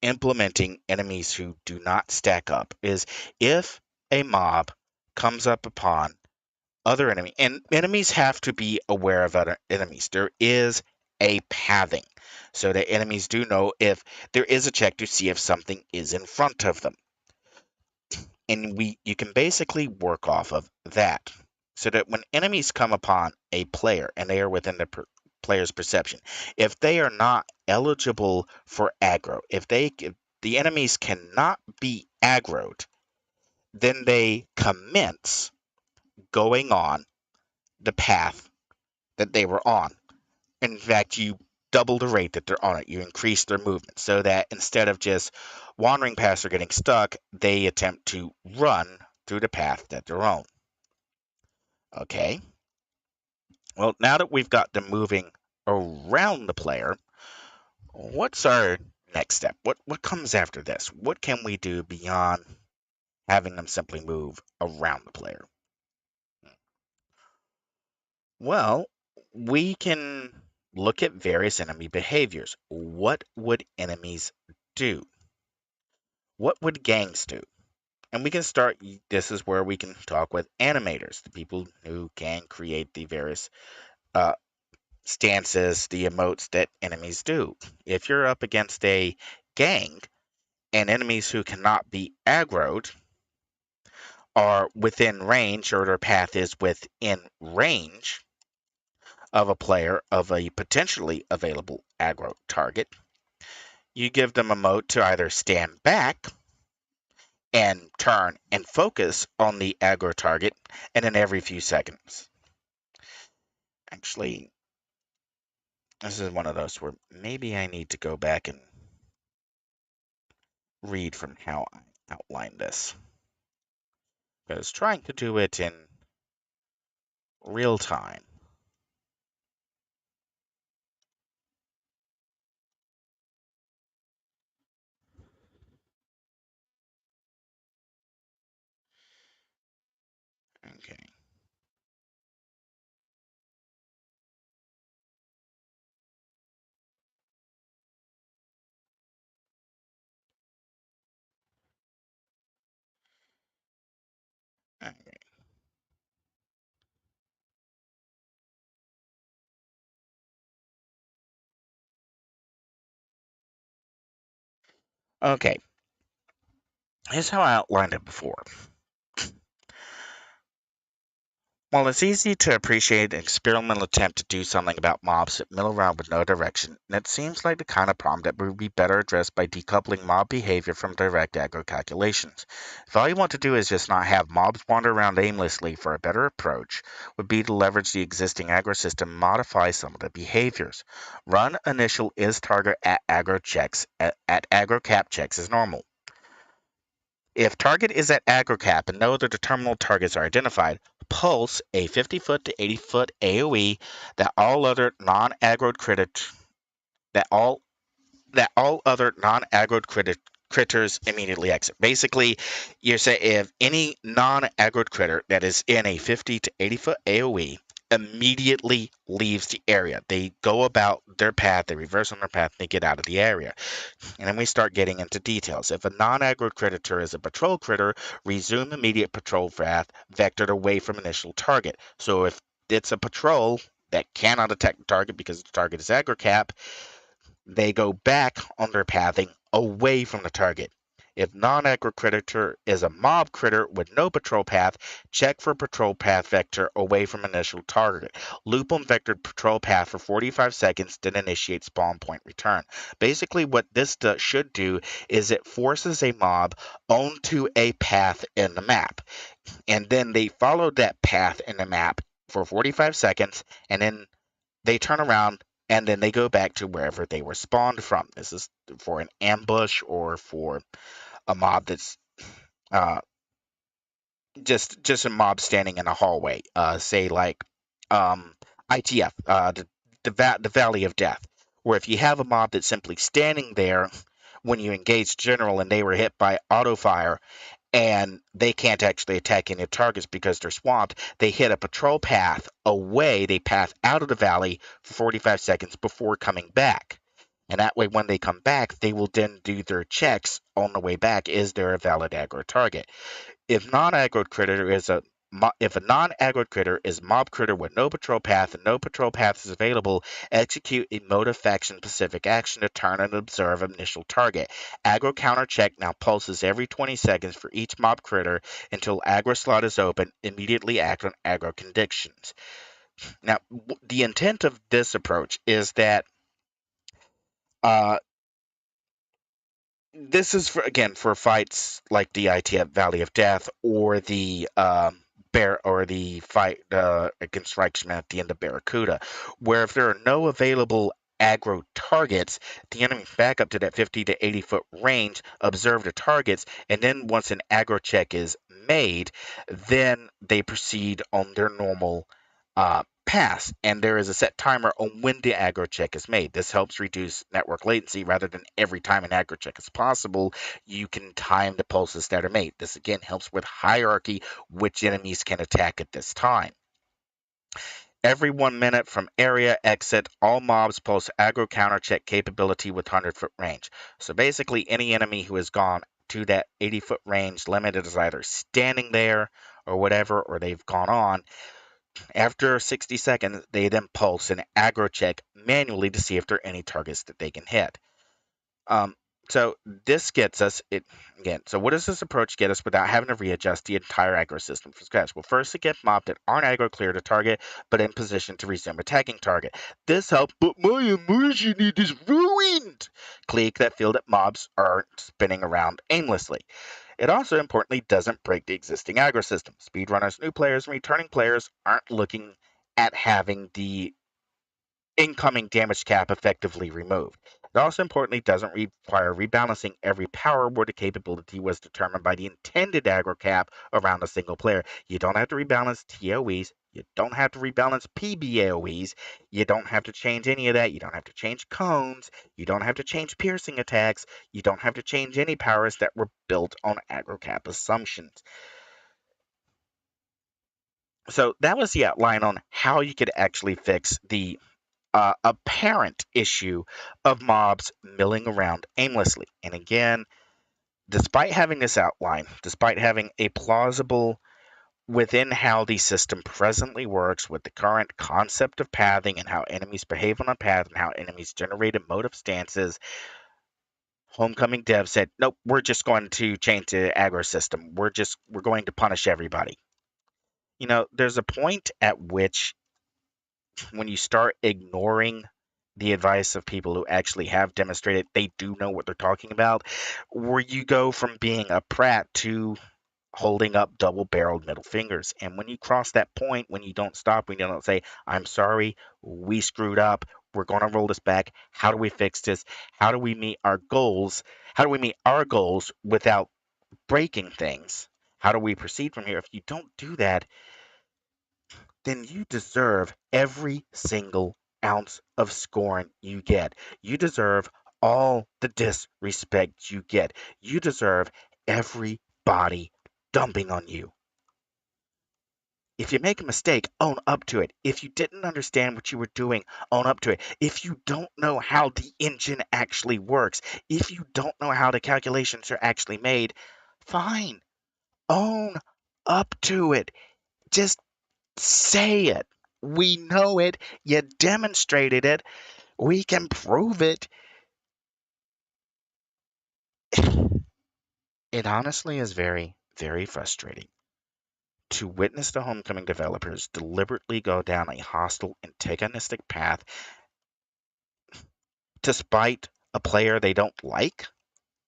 implementing enemies who do not stack up, is if a mob comes up upon other enemy, and enemies have to be aware of other enemies. There is a pathing, so that enemies do know if there is a check to see if something is in front of them. And you can basically work off of that, so that when enemies come upon a player and they are within the player's perception, if they are not eligible for aggro, if the enemies cannot be aggroed, then they commence going on the path that they were on. In fact, you double the rate that they're on it. You increase their movement, so that instead of just wandering past or getting stuck, they attempt to run through the path that they're on. Okay. Well, now that we've got them moving around the player, what's our next step? What comes after this? What can we do beyond having them simply move around the player? Well, we can look at various enemy behaviors. What would enemies do? What would gangs do? And we can start, this is where we can talk with animators, the people who can create the various uh, stances, the emotes that enemies do. If you're up against a gang and enemies who cannot be aggroed are within range, or their path is within range of a player of a potentially available aggro target, you give them a mode to either stand back and turn and focus on the aggro target, and then every few seconds. Actually, this is one of those where maybe I need to go back and read from how I outlined this, because trying to do it in real time. Okay. Okay. Here's how I outlined it before. While it's easy to appreciate an experimental attempt to do something about mobs that mill around with no direction, it seems like the kind of problem that would be better addressed by decoupling mob behavior from direct aggro calculations. If all you want to do is just not have mobs wander around aimlessly, for a better approach would be to leverage the existing aggro system and modify some of the behaviors. Run initial is target at aggro checks at aggro cap checks as normal. If target is at aggro cap and no other determinable targets are identified, pulse a 50-foot to 80-foot AoE that all other non-aggroed critters immediately exit. Basically, you say if any non-aggroed critter that is in a 50 to 80-foot AoE immediately leaves the area, they go about their path, they reverse on their path, and they get out of the area. And then we start getting into details. If a non-aggroed critter is a patrol critter, resume immediate patrol path vectored away from initial target. So if it's a patrol that cannot attack the target because the target is aggro cap, they go back on their pathing away from the target. If non-aggro critter is a mob critter with no patrol path, check for patrol path vector away from initial target. Loop on vectored patrol path for 45 seconds, then initiate spawn point return. Basically, what this should do is it forces a mob onto a path in the map, and then they follow that path in the map for 45 seconds, and then they turn around and then they go back to wherever they were spawned from. This is for an ambush or for a mob that's uh, just a mob standing in a hallway. Say like ITF, the Valley of Death, where if you have a mob that's simply standing there when you engage general and they were hit by auto fire, and they can't actually attack any targets because they're swamped, they hit a patrol path away, they path out of the valley for 45 seconds before coming back. And that way, when they come back, they will then do their checks on the way back. Is there a valid aggro target? If non-aggroed critter is a if a non-aggro critter is mob critter with no patrol path and no patrol path is available, execute a mode of faction specific action to turn and observe initial target. Aggro counter check now pulses every 20 seconds for each mob critter until aggro slot is open. Immediately act on aggro conditions. Now, the intent of this approach is that uh, this is for fights like DIT at Valley of Death or the fight against Reichsman at the end of Barracuda, where if there are no available aggro targets, the enemy back up to that 50 to 80-foot range, observe the targets, and then once an aggro check is made, then they proceed on their normal pass, and there is a set timer on when the aggro check is made. This helps reduce network latency. Rather than every time an aggro check is possible, you can time the pulses that are made. This again helps with hierarchy, which enemies can attack at this time. Every 1 minute from area exit, all mobs pulse aggro counter check capability with 100-foot range. So basically, any enemy who has gone to that 80-foot range limited is either standing there or whatever, or they've gone on. After 60 seconds, they then pulse an aggro check manually to see if there are any targets that they can hit. Um, so this gets us it again. So what does this approach get us without having to readjust the entire aggro system from scratch? Well, first, to get mobs that aren't aggro clear to target, but in position to resume attacking target. This helps, but my immersion is ruined. Click that feel that mobs are spinning around aimlessly. It also importantly doesn't break the existing aggro system. Speedrunners, new players, and returning players aren't looking at having the incoming damage cap effectively removed. It also importantly doesn't require rebalancing every power where the capability was determined by the intended aggro cap around a single player. You don't have to rebalance TOEs. You don't have to rebalance PBAOEs. You don't have to change any of that. You don't have to change cones. You don't have to change piercing attacks. You don't have to change any powers that were built on aggro cap assumptions. So that was the outline on how you could actually fix the apparent issue of mobs milling around aimlessly. And again, despite having this outline, despite having a plausible within how the system presently works with the current concept of pathing and how enemies behave on a path and how enemies generate emotive stances, Homecoming Dev said, nope, we're just going to change the aggro system. We're going to punish everybody. There's a point at which when you start ignoring the advice of people who actually have demonstrated they do know what they're talking about, where you go from being a prat to holding up double-barreled middle fingers. And when you cross that point, when you don't stop, when you don't say, I'm sorry, we screwed up, we're going to roll this back, how do we fix this? How do we meet our goals? How do we meet our goals without breaking things? How do we proceed from here? If you don't do that, then you deserve every single ounce of scorn you get. You deserve all the disrespect you get. You deserve everybody dumping on you. If you make a mistake, own up to it. If you didn't understand what you were doing, own up to it. If you don't know how the engine actually works, if you don't know how the calculations are actually made, fine. Own up to it. Just say it. We know it. You demonstrated it. We can prove it. It honestly is very, very frustrating to witness the Homecoming developers deliberately go down a hostile, antagonistic path to spite a player they don't like.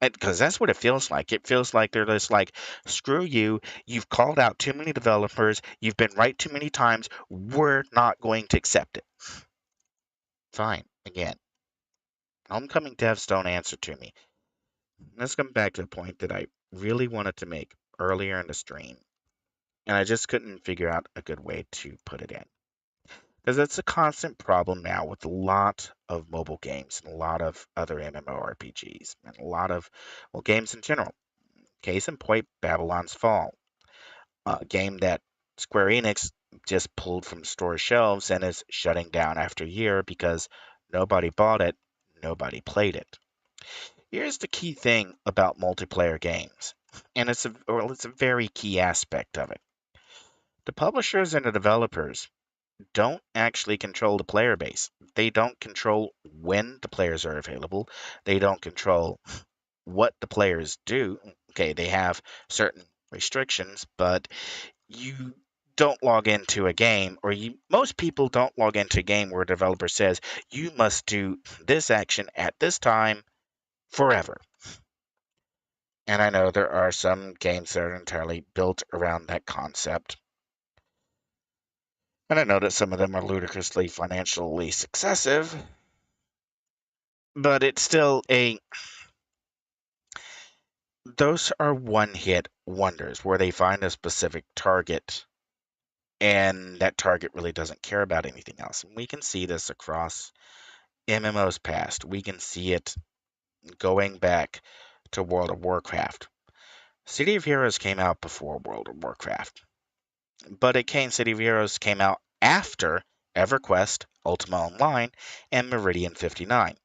Because that's what it feels like. It feels like they're just like, screw you. You've called out too many developers. You've been right too many times. We're not going to accept it. Fine. Again, Homecoming devs don't answer to me. Let's come back to the point that I really wanted to make earlier in the stream, and I just couldn't figure out a good way to put it in. Because it's a constant problem now with a lot of mobile games and a lot of other MMORPGs and a lot of, well, games in general. Case in point, Babylon's Fall, a game that Square Enix just pulled from store shelves and is shutting down after a year because nobody bought it, nobody played it. Here's the key thing about multiplayer games, and it's a very key aspect of it. The publishers and the developers don't actually control the player base. They don't control when the players are available. They don't control what the players do. Okay, they have certain restrictions, but you don't log into a game, or most people don't log into a game where a developer says you must do this action at this time forever. And I know there are some games that are entirely built around that concept. And I know that some of them are ludicrously financially successive, but it's still those are one hit wonders where they find a specific target and that target really doesn't care about anything else. And we can see this across MMOs past. We can see it going back to World of Warcraft. City of Heroes came out before World of Warcraft, but City of Heroes came out after EverQuest, Ultima Online, and Meridian 59.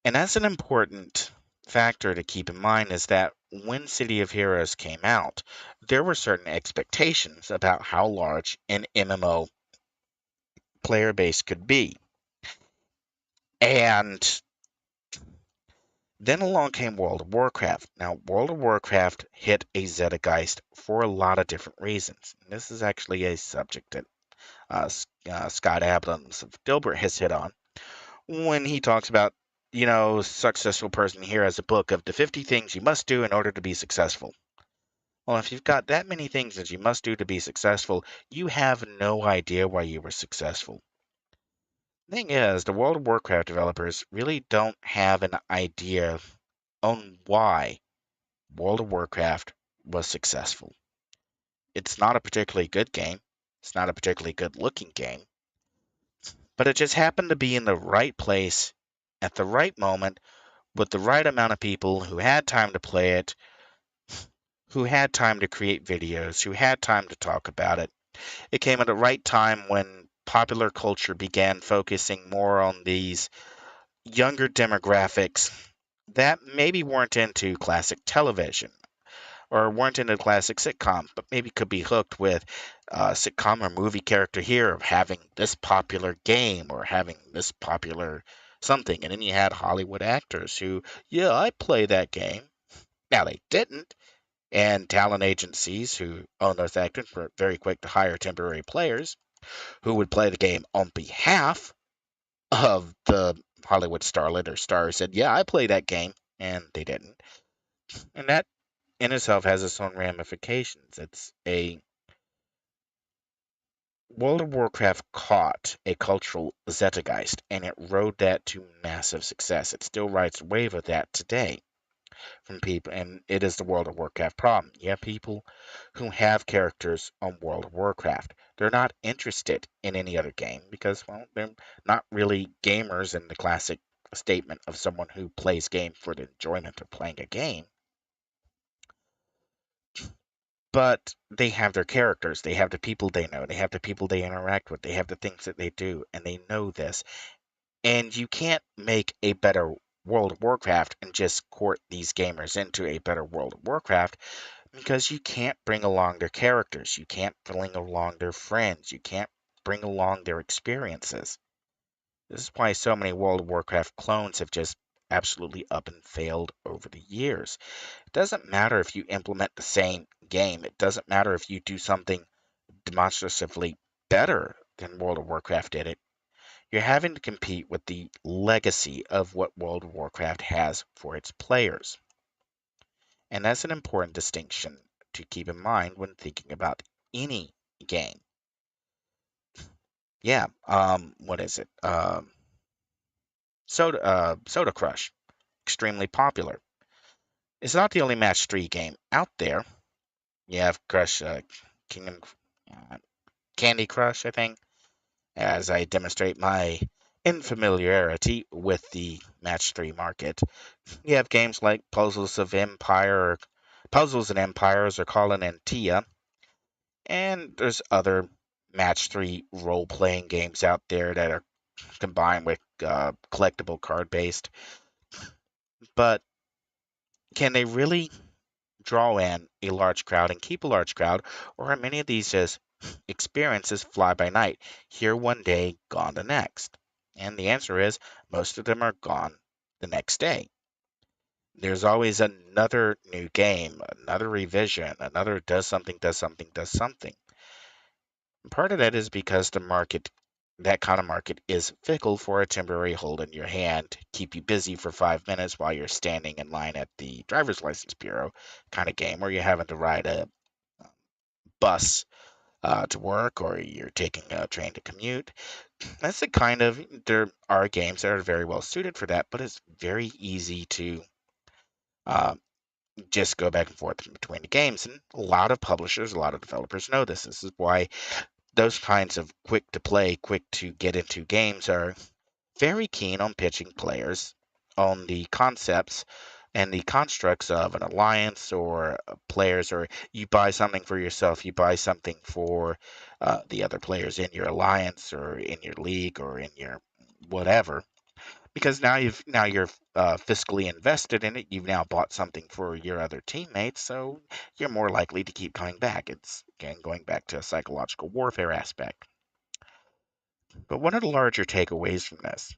And that's an important factor to keep in mind is that when City of Heroes came out, there were certain expectations about how large an MMO player base could be. And then along came World of Warcraft. Now, World of Warcraft hit a zeitgeist for a lot of different reasons. And this is actually a subject that Scott Abrams of Dilbert has hit on when he talks about, successful person here as a book of the 50 things you must do in order to be successful. Well, if you've got that many things that you must do to be successful, you have no idea why you were successful. The thing is, the World of Warcraft developers really don't have an idea on why World of Warcraft was successful. It's not a particularly good game. It's not a particularly good looking game. But it just happened to be in the right place at the right moment with the right amount of people who had time to play it, who had time to create videos, who had time to talk about it. It came at the right time when popular culture began focusing more on these younger demographics that maybe weren't into classic television or weren't into classic sitcom, but maybe could be hooked with a sitcom or movie character here of having this popular game or having this popular something. And then you had Hollywood actors who, yeah, I play that game. Now they didn't. And talent agencies who own those actors were very quick to hire temporary players who would play the game on behalf of the Hollywood starlet or star who said, yeah, I play that game. And they didn't. And that in itself has its own ramifications. It's a World of Warcraft caught a cultural zeitgeist and it rode that to massive success. It still rides the wave of that today from people, and it is the World of Warcraft problem. You have people who have characters on World of Warcraft. They're not interested in any other game because, well, they're not really gamers in the classic statement of someone who plays game for the enjoyment of playing a game. But they have their characters, they have the people they know, they have the people they interact with, they have the things that they do, and they know this. And you can't make a better World of Warcraft and just court these gamers into a better World of Warcraft because you can't bring along their characters, you can't bring along their friends, you can't bring along their experiences. This is why so many World of Warcraft clones have just absolutely up and failed over the years. It doesn't matter if you implement the same game. It doesn't matter if you do something demonstratively better than World of Warcraft did it. You're having to compete with the legacy of what World of Warcraft has for its players. And that's an important distinction to keep in mind when thinking about any game. Yeah, what is it? Soda Crush, extremely popular. It's not the only match 3 game out there. You have Crush, Kingdom, uh, Candy Crush, I think, as I demonstrate my infamiliarity with the match 3 market. You have games like Puzzles and Empires, or Colin and Tia, and there's other match 3 role playing games out there that are combined with collectible card based. But can they really draw in a large crowd and keep a large crowd, or are many of these just experiences fly by night, here one day, gone the next? And the answer is most of them are gone the next day. There's always another new game, another revision, another does something, does something, does something. Part of that is because the market, that kind of market, is fickle for a temporary hold in your hand, keep you busy for 5 minutes while you're standing in line at the driver's license bureau kind of game, where you're having to ride a bus to work or you're taking a train to commute. That's the kind of, there are games that are very well suited for that, but it's very easy to uh, just go back and forth between the games. And a lot of publishers, a lot of developers know this. This is why those kinds of quick to play, quick to get into games are very keen on pitching players on the concepts and the constructs of an alliance or players, or you buy something for yourself, you buy something for the other players in your alliance or in your league or in your whatever. Because now you're fiscally invested in it. You've now bought something for your other teammates, so you're more likely to keep coming back. It's again going back to a psychological warfare aspect. But one of the larger takeaways from this,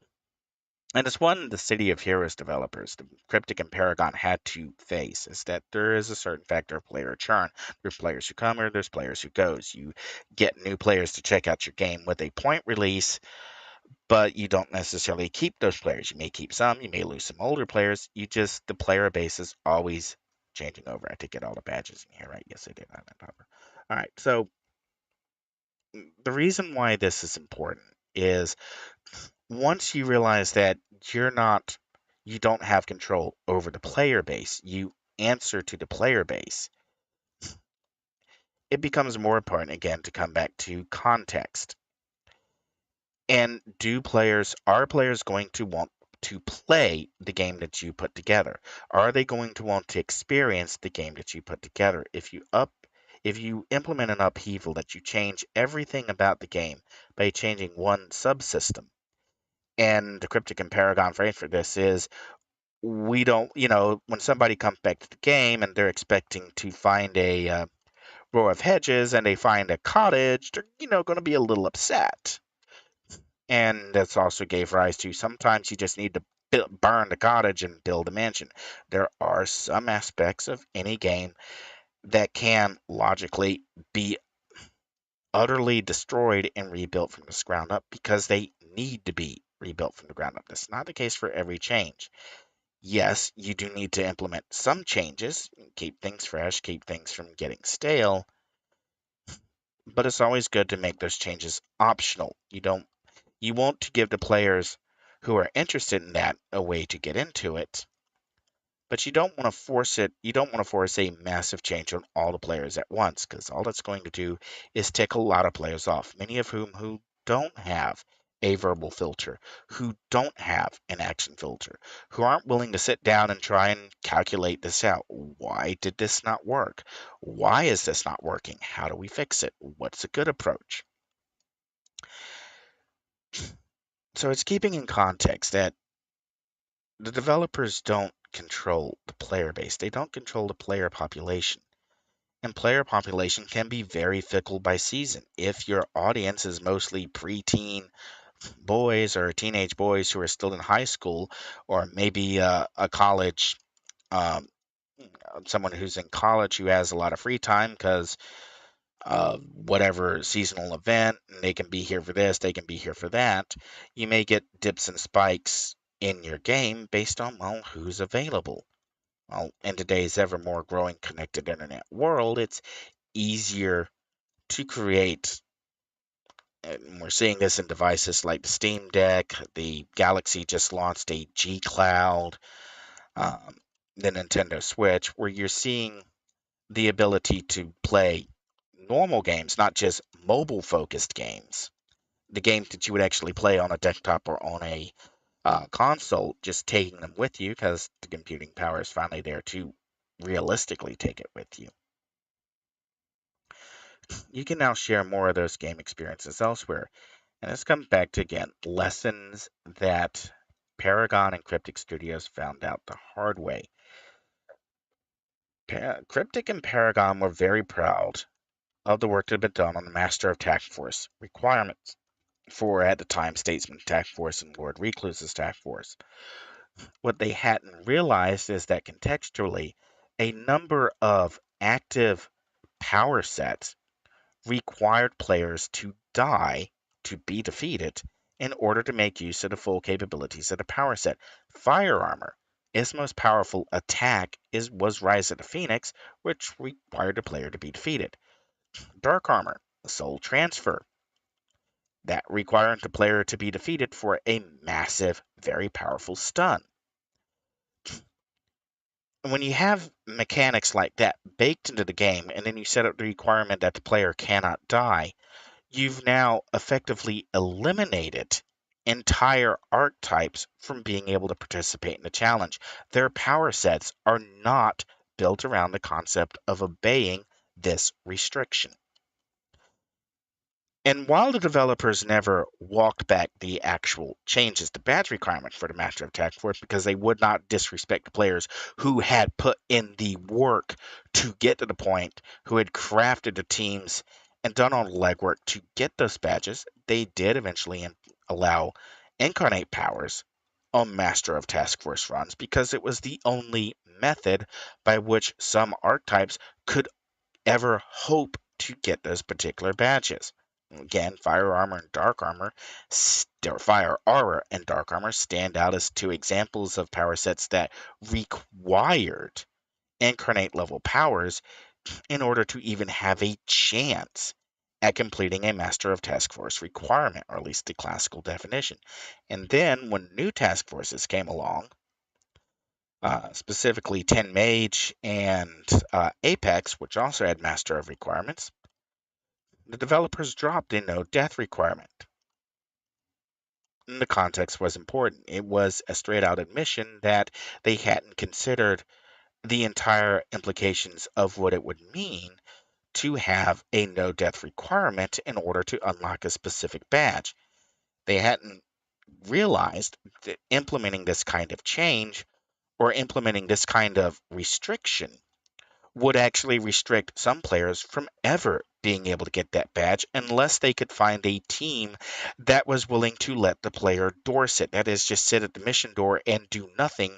and it's one the City of Heroes developers, the Cryptic and Paragon, had to face, is that there is a certain factor of player churn. There's players who come or there's players who goes. You get new players to check out your game with a point release, but you don't necessarily keep those players. You may keep some, you may lose some older players. The player base is always changing over. I did get all the badges in here, right? Yes, I did. All right. So the reason why this is important is once you realize that you're not, you don't have control over the player base, you answer to the player base, it becomes more important again to come back to context. And are players going to want to play the game that you put together? Are they going to want to experience the game that you put together? If you implement an upheaval that you change everything about the game by changing one subsystem, and the Cryptic and Paragon phrase for this is, we don't, when somebody comes back to the game and they're expecting to find a row of hedges and they find a cottage, they're, going to be a little upset. And that's also gave rise to sometimes you just need to burn the cottage and build a mansion. There are some aspects of any game that can logically be utterly destroyed and rebuilt from the ground up because they need to be rebuilt from the ground up. That's not the case for every change. Yes, you do need to implement some changes, keep things fresh, keep things from getting stale, but it's always good to make those changes optional. You want to give the players who are interested in that a way to get into it, but you don't want to force it. You don't want to force a massive change on all the players at once, because all that's going to do is tick a lot of players off, many of who don't have a verbal filter, who don't have an action filter, who aren't willing to sit down and try and calculate this out. Why did this not work? Why is this not working? How do we fix it? What's a good approach? So it's keeping in context that the developers don't control the player base. They don't control the player population. And player population can be very fickle by season. If your audience is mostly preteen boys or teenage boys who are still in high school, or maybe a college, um, someone who's in college who has a lot of free time because whatever seasonal event, and they can be here for this, they can be here for that, you may get dips and spikes in your game based on, well, who's available. Well, in today's ever more growing connected internet world, it's easier to create. And we're seeing this in devices like the Steam Deck. The Galaxy just launched a G Cloud, um, the Nintendo Switch, where you're seeing the ability to play normal games, not just mobile focused games. The games that you would actually play on a desktop or on a console, just taking them with you because the computing power is finally there to realistically take it with you. You can now share more of those game experiences elsewhere. And this comes back to, again, lessons that Paragon and Cryptic Studios found out the hard way. Cryptic and Paragon were very proud of the work that had been done on the Master of Task Force requirements for, at the time, Statesman Task Force and Lord Recluse's Task Force. What they hadn't realized is that contextually, a number of active power sets required players to die to be defeated in order to make use of the full capabilities of the power set. Fire armor, its most powerful attack was Rise of the Phoenix, which required the player to be defeated. Dark armor, soul transfer, that required the player to be defeated for a massive, very powerful stun. When you have mechanics like that baked into the game, and then you set up the requirement that the player cannot die, you've now effectively eliminated entire archetypes from being able to participate in the challenge. Their power sets are not built around the concept of obeying this restriction. And while the developers never walked back the actual changes to badge requirements for the Master of Task Force because they would not disrespect the players who had put in the work to get to the point, who had crafted the teams and done all the legwork to get those badges, they did eventually allow incarnate powers on Master of Task Force runs because it was the only method by which some archetypes could ever hope to get those particular badges. Again, fire armor and dark armor, or fire aura and dark armor stand out as two examples of power sets that required incarnate level powers in order to even have a chance at completing a Master of Task Force requirement, or at least the classical definition. And then when new task forces came along, specifically 10 Mage and Apex, which also had Master of requirements, the developers dropped a no death requirement. And the context was important. It was a straight out admission that they hadn't considered the entire implications of what it would mean to have a no death requirement in order to unlock a specific badge. They hadn't realized that implementing this kind of change or implementing this kind of restriction would actually restrict some players from ever being able to get that badge unless they could find a team that was willing to let the player door sit. That is, just sit at the mission door and do nothing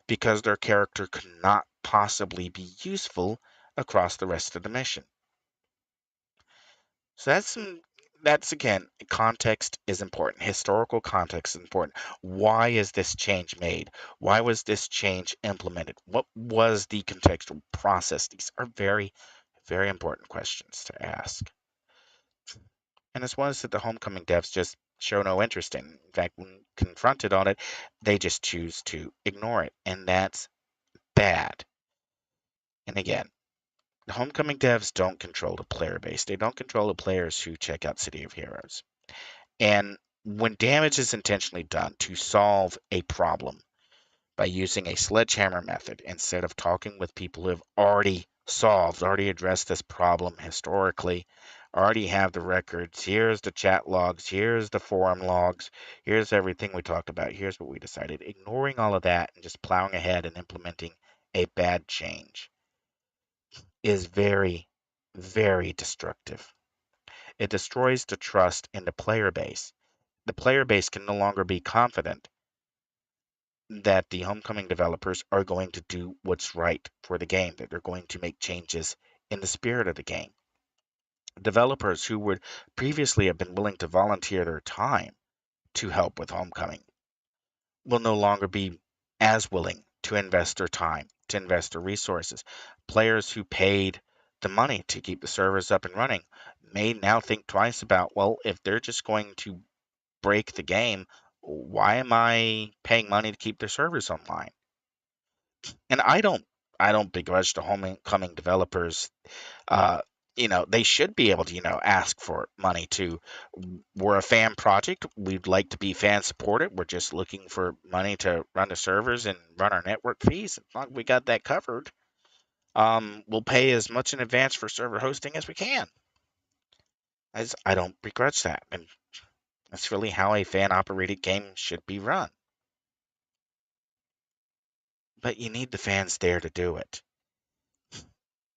because their character could not possibly be useful across the rest of the mission. So that's again, context is important. Historical context is important. Why is this change made? Why was this change implemented? What was the contextual process? These are very, very important questions to ask. And it's ones that the Homecoming devs just show no interest in. In fact, when confronted on it, they just choose to ignore it. And that's bad. And again, the Homecoming devs don't control the player base. They don't control the players who check out City of Heroes. And when damage is intentionally done to solve a problem by using a sledgehammer method instead of talking with people who have already addressed this problem historically, already have the records, here's the chat logs, here's the forum logs, here's everything we talked about, here's what we decided, ignoring all of that and just plowing ahead and implementing a bad change is very, very destructive. It destroys the trust in the player base. The player base can no longer be confident that the Homecoming developers are going to do what's right for the game, that they're going to make changes in the spirit of the game. Developers who would previously have been willing to volunteer their time to help with Homecoming will no longer be as willing to invest their time, to invest their resources. Players who paid the money to keep the servers up and running may now think twice about, well, if they're just going to break the game, why am I paying money to keep their servers online? And I don't begrudge the Homecoming developers. Uh, they should be able to, ask for money to. We're a fan project. We'd like to be fan supported. We're just looking for money to run the servers and run our network fees. As long as we got that covered, we'll pay as much in advance for server hosting as we can. I don't begrudge that, and that's really how a fan operated game should be run. But you need the fans there to do it.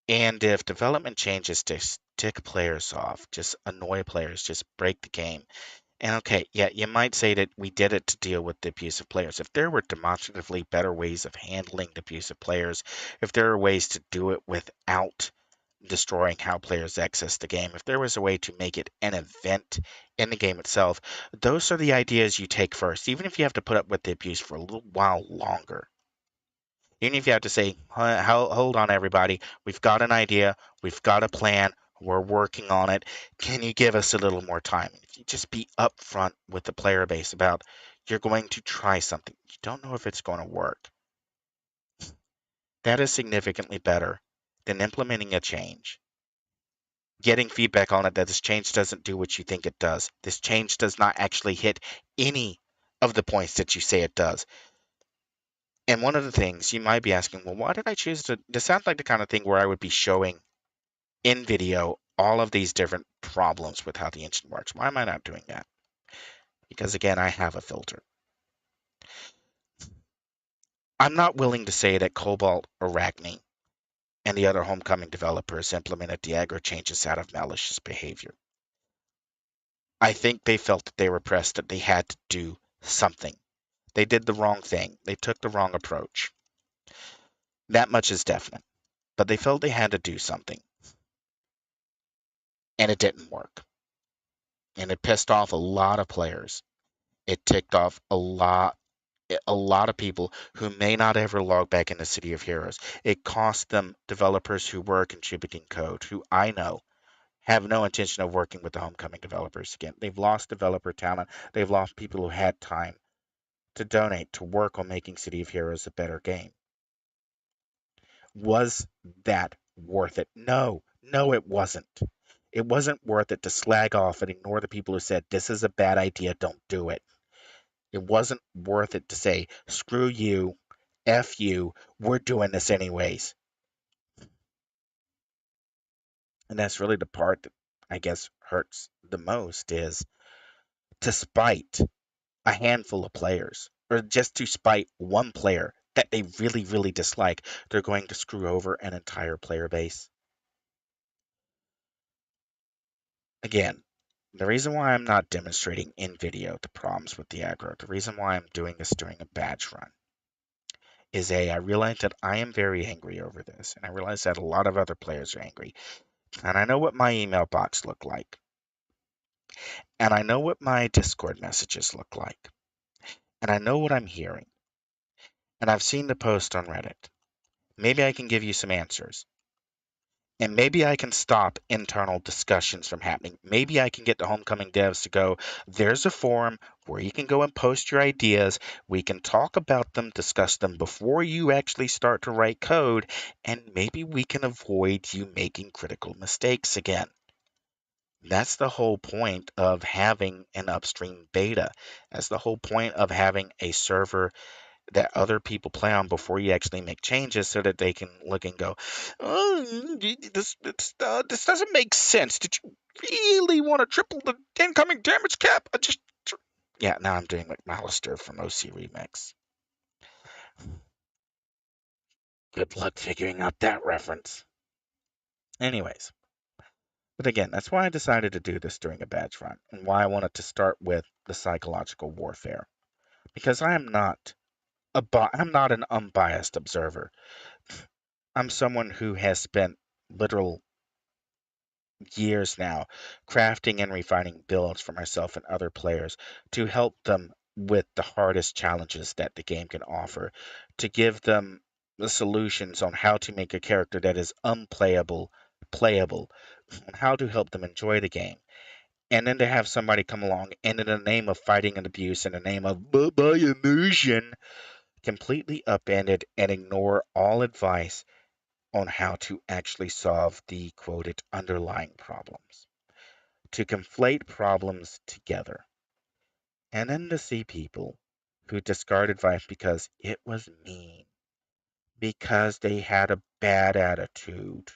And if development changes to tick players off, just annoy players, just break the game. And okay, yeah, you might say that we did it to deal with the abusive players. If there were demonstratively better ways of handling the abusive players, if there are ways to do it without destroying how players access the game, if there was a way to make it an event in the game itself, those are the ideas you take first, even if you have to put up with the abuse for a little while longer. Even if you have to say, hold on, everybody, we've got an idea, we've got a plan, we're working on it. Can you give us a little more time? If you just be upfront with the player base about you're going to try something, you don't know if it's going to work. That is significantly better than implementing a change, getting feedback on it that this change doesn't do what you think it does. This change does not actually hit any of the points that you say it does. And one of the things you might be asking, well, why did I choose to? This sounds like the kind of thing where I would be showing in video all of these different problems with how the engine works. Why am I not doing that? Because again, I have a filter. I'm not willing to say that Cobalt, Arachne, and the other Homecoming developers implemented the aggro changes out of malicious behavior. I think they felt that they were pressed that they had to do something. They did the wrong thing. They took the wrong approach. That much is definite. But they felt they had to do something. And it didn't work. And it pissed off a lot of players. It ticked off a lot of people who may not ever log back into City of Heroes. It cost them developers who were contributing code, who I know have no intention of working with the Homecoming developers again. They've lost developer talent. They've lost people who had time to donate to work on making City of Heroes a better game. Was that worth it? No, no, it wasn't. It wasn't worth it to slag off and ignore the people who said, this is a bad idea, don't do it. It wasn't worth it to say, screw you, F you, we're doing this anyways. And that's really the part that I guess hurts the most is to spite a handful of players, or just to spite one player that they really, really dislike, they're going to screw over an entire player base. Again, the reason why I'm not demonstrating in video the problems with the aggro, the reason why I'm doing this during a badge run, is I realize that I am very angry over this, and I realize that a lot of other players are angry. And I know what my email box look like, and I know what my Discord messages look like, and I know what I'm hearing, and I've seen the post on Reddit. Maybe I can give you some answers. And maybe I can stop internal discussions from happening. Maybe I can get the Homecoming devs to go, there's a forum where you can go and post your ideas. We can talk about them, discuss them before you actually start to write code, and maybe we can avoid you making critical mistakes again. That's the whole point of having an upstream beta. That's the whole point of having a server that other people play on before you actually make changes so that they can look and go, oh, this doesn't make sense. Did you really want to triple the incoming damage cap? Yeah, now I'm doing McMallister from OC Remix. Good luck figuring out that reference. Anyways, but again, that's why I decided to do this during a badge run and why I wanted to start with the psychological warfare. Because I'm not an unbiased observer. I'm someone who has spent literal years now crafting and refining builds for myself and other players to help them with the hardest challenges that the game can offer, to give them the solutions on how to make a character that is unplayable playable, and how to help them enjoy the game. And then to have somebody come along and in the name of fighting and abuse, in the name of by immersion, completely upend it and ignore all advice on how to actually solve the quoted underlying problems, to conflate problems together, and then to see people who discard advice because it was mean, because they had a bad attitude.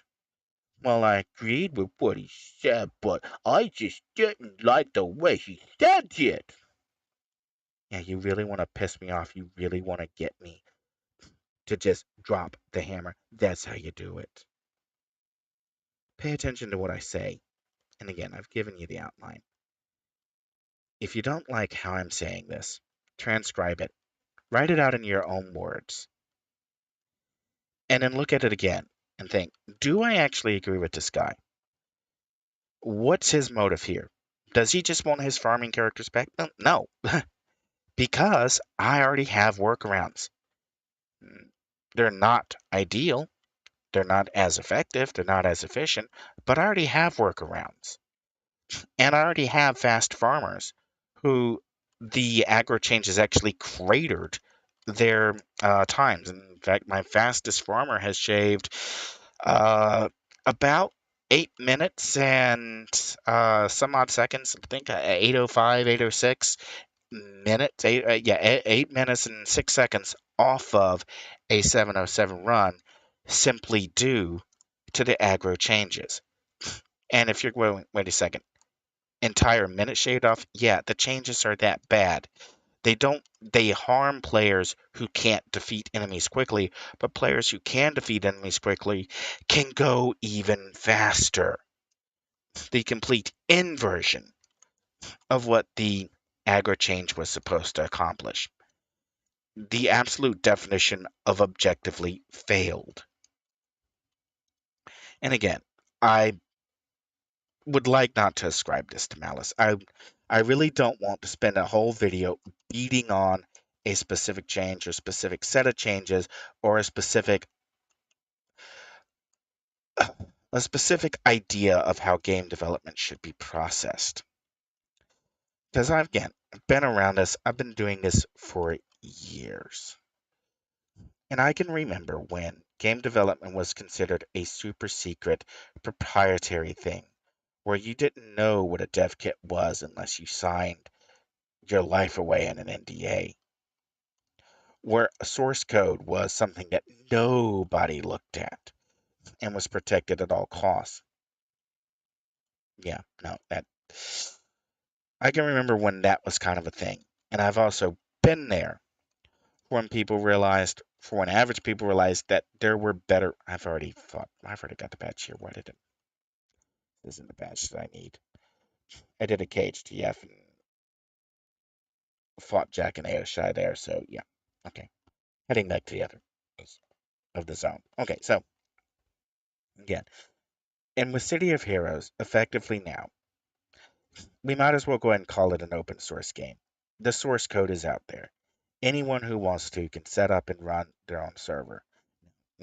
Well, I agreed with what he said, but I just didn't like the way he said it. Yeah, you really want to piss me off. You really want to get me to just drop the hammer. That's how you do it. pay attention to what I say. And again, I've given you the outline. If you don't like how I'm saying this, transcribe it. Write it out in your own words. And then look at it again and think, do I actually agree with this guy? What's his motive here? Does he just want his farming characters back? No, because I already have workarounds. They're not ideal. They're not as effective. They're not as efficient, but I already have workarounds. And I already have fast farmers who the aggro changes actually cratered their times. In fact, my fastest farmer has shaved about 8 minutes and some odd seconds. I think 8:05, 8:06 minutes. 8 minutes and 6 seconds off of a 7:07 run, simply due to the aggro changes. And if you're going, wait a second, entire minute shaved off, yeah, the changes are that bad. They harm players who can't defeat enemies quickly, but players who can defeat enemies quickly can go even faster. The complete inversion of what the aggro change was supposed to accomplish. The absolute definition of objectively failed. And again, I would like not to ascribe this to malice. I really don't want to spend a whole video beating on a specific change or specific set of changes or a specific idea of how game development should be processed. Because I've been around this, I've been doing this for years. And I can remember when game development was considered a super secret, proprietary thing, where you didn't know what a dev kit was unless you signed your life away in an NDA, where source code was something that nobody looked at and was protected at all costs. Yeah, no, that I can remember when that was kind of a thing. And I've also been there when average people realized that there were better. I've already got the badge here. Why did it? This isn't the badge that I need. I did a KHTF and fought Jack and Aoshai there, so yeah. Okay. Heading back to the other of the zone. Okay, so again, and with City of Heroes effectively now, we might as well go ahead and call it an open source game. The source code is out there. Anyone who wants to can set up and run their own server.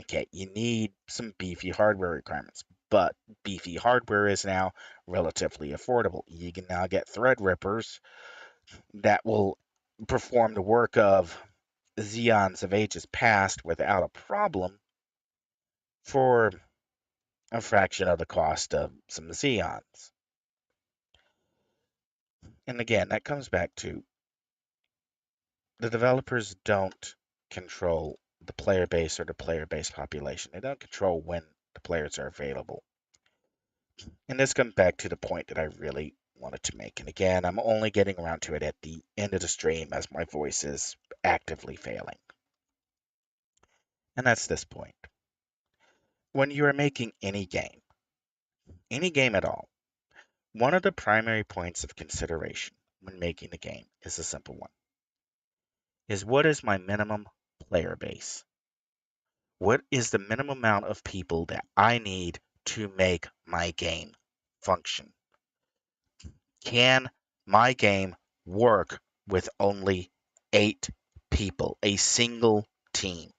Okay, you need some beefy hardware requirements, but beefy hardware is now relatively affordable. You can now get Threadrippers that will perform the work of Xeons of ages past without a problem for a fraction of the cost of some Xeons. And again, that comes back to the developers don't control the player base or the player base population. They don't control when the players are available. And this comes back to the point that I really wanted to make. And again, I'm only getting around to it at the end of the stream as my voice is actively failing. And that's this point. When you are making any game at all, one of the primary points of consideration when making the game is a simple one. Is what is my minimum player base? What is the minimum amount of people that I need to make my game function? Can my game work with only 8 people, a single team?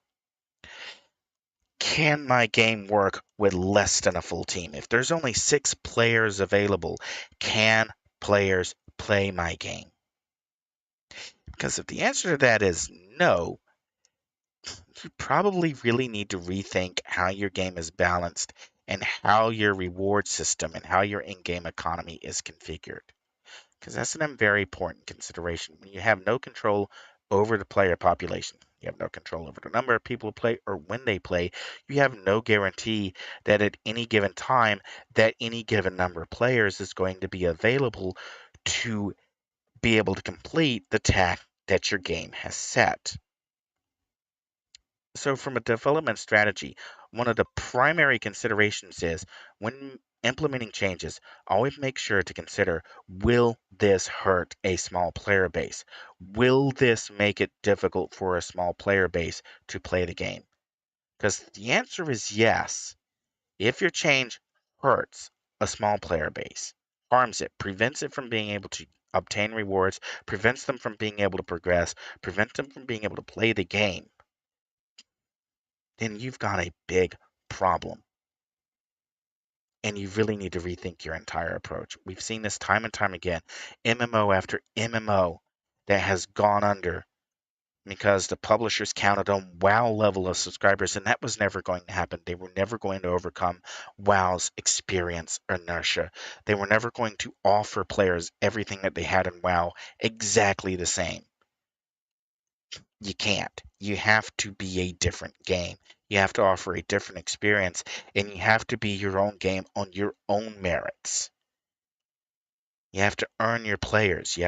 Can my game work with less than a full team? If there's only 6 players available, can players play my game? Because if the answer to that is no, you probably really need to rethink how your game is balanced and how your reward system and how your in-game economy is configured. Because that's a very important consideration. When you have no control over the player population, you have no control over the number of people who play or when they play, you have no guarantee that at any given time that any given number of players is going to be available to be able to complete the task that your game has set. So from a development strategy, one of the primary considerations is when implementing changes, always make sure to consider, will this hurt a small player base? Will this make it difficult for a small player base to play the game? Because the answer is yes. If your change hurts a small player base, harms it, prevents it from being able to obtain rewards, prevents them from being able to progress, prevents them from being able to play the game, then you've got a big problem. And you really need to rethink your entire approach. We've seen this time and time again, MMO after MMO that has gone under because the publishers counted on WoW level of subscribers, and that was never going to happen. They were never going to overcome WoW's experience or inertia. They were never going to offer players everything that they had in WoW exactly the same. You can't. You have to be a different game. You have to offer a different experience, and you have to be your own game on your own merits. You have to earn your players.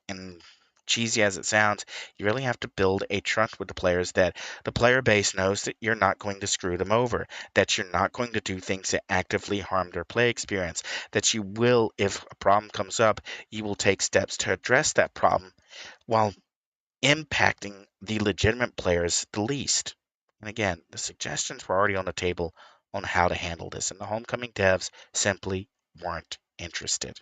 And cheesy as it sounds, you really have to build a trust with the players that the player base knows that you're not going to screw them over, that you're not going to do things that actively harm their play experience, that you will, if a problem comes up, you will take steps to address that problem while impacting the legitimate players the least. And again, the suggestions were already on the table on how to handle this, and the homecoming devs simply weren't interested.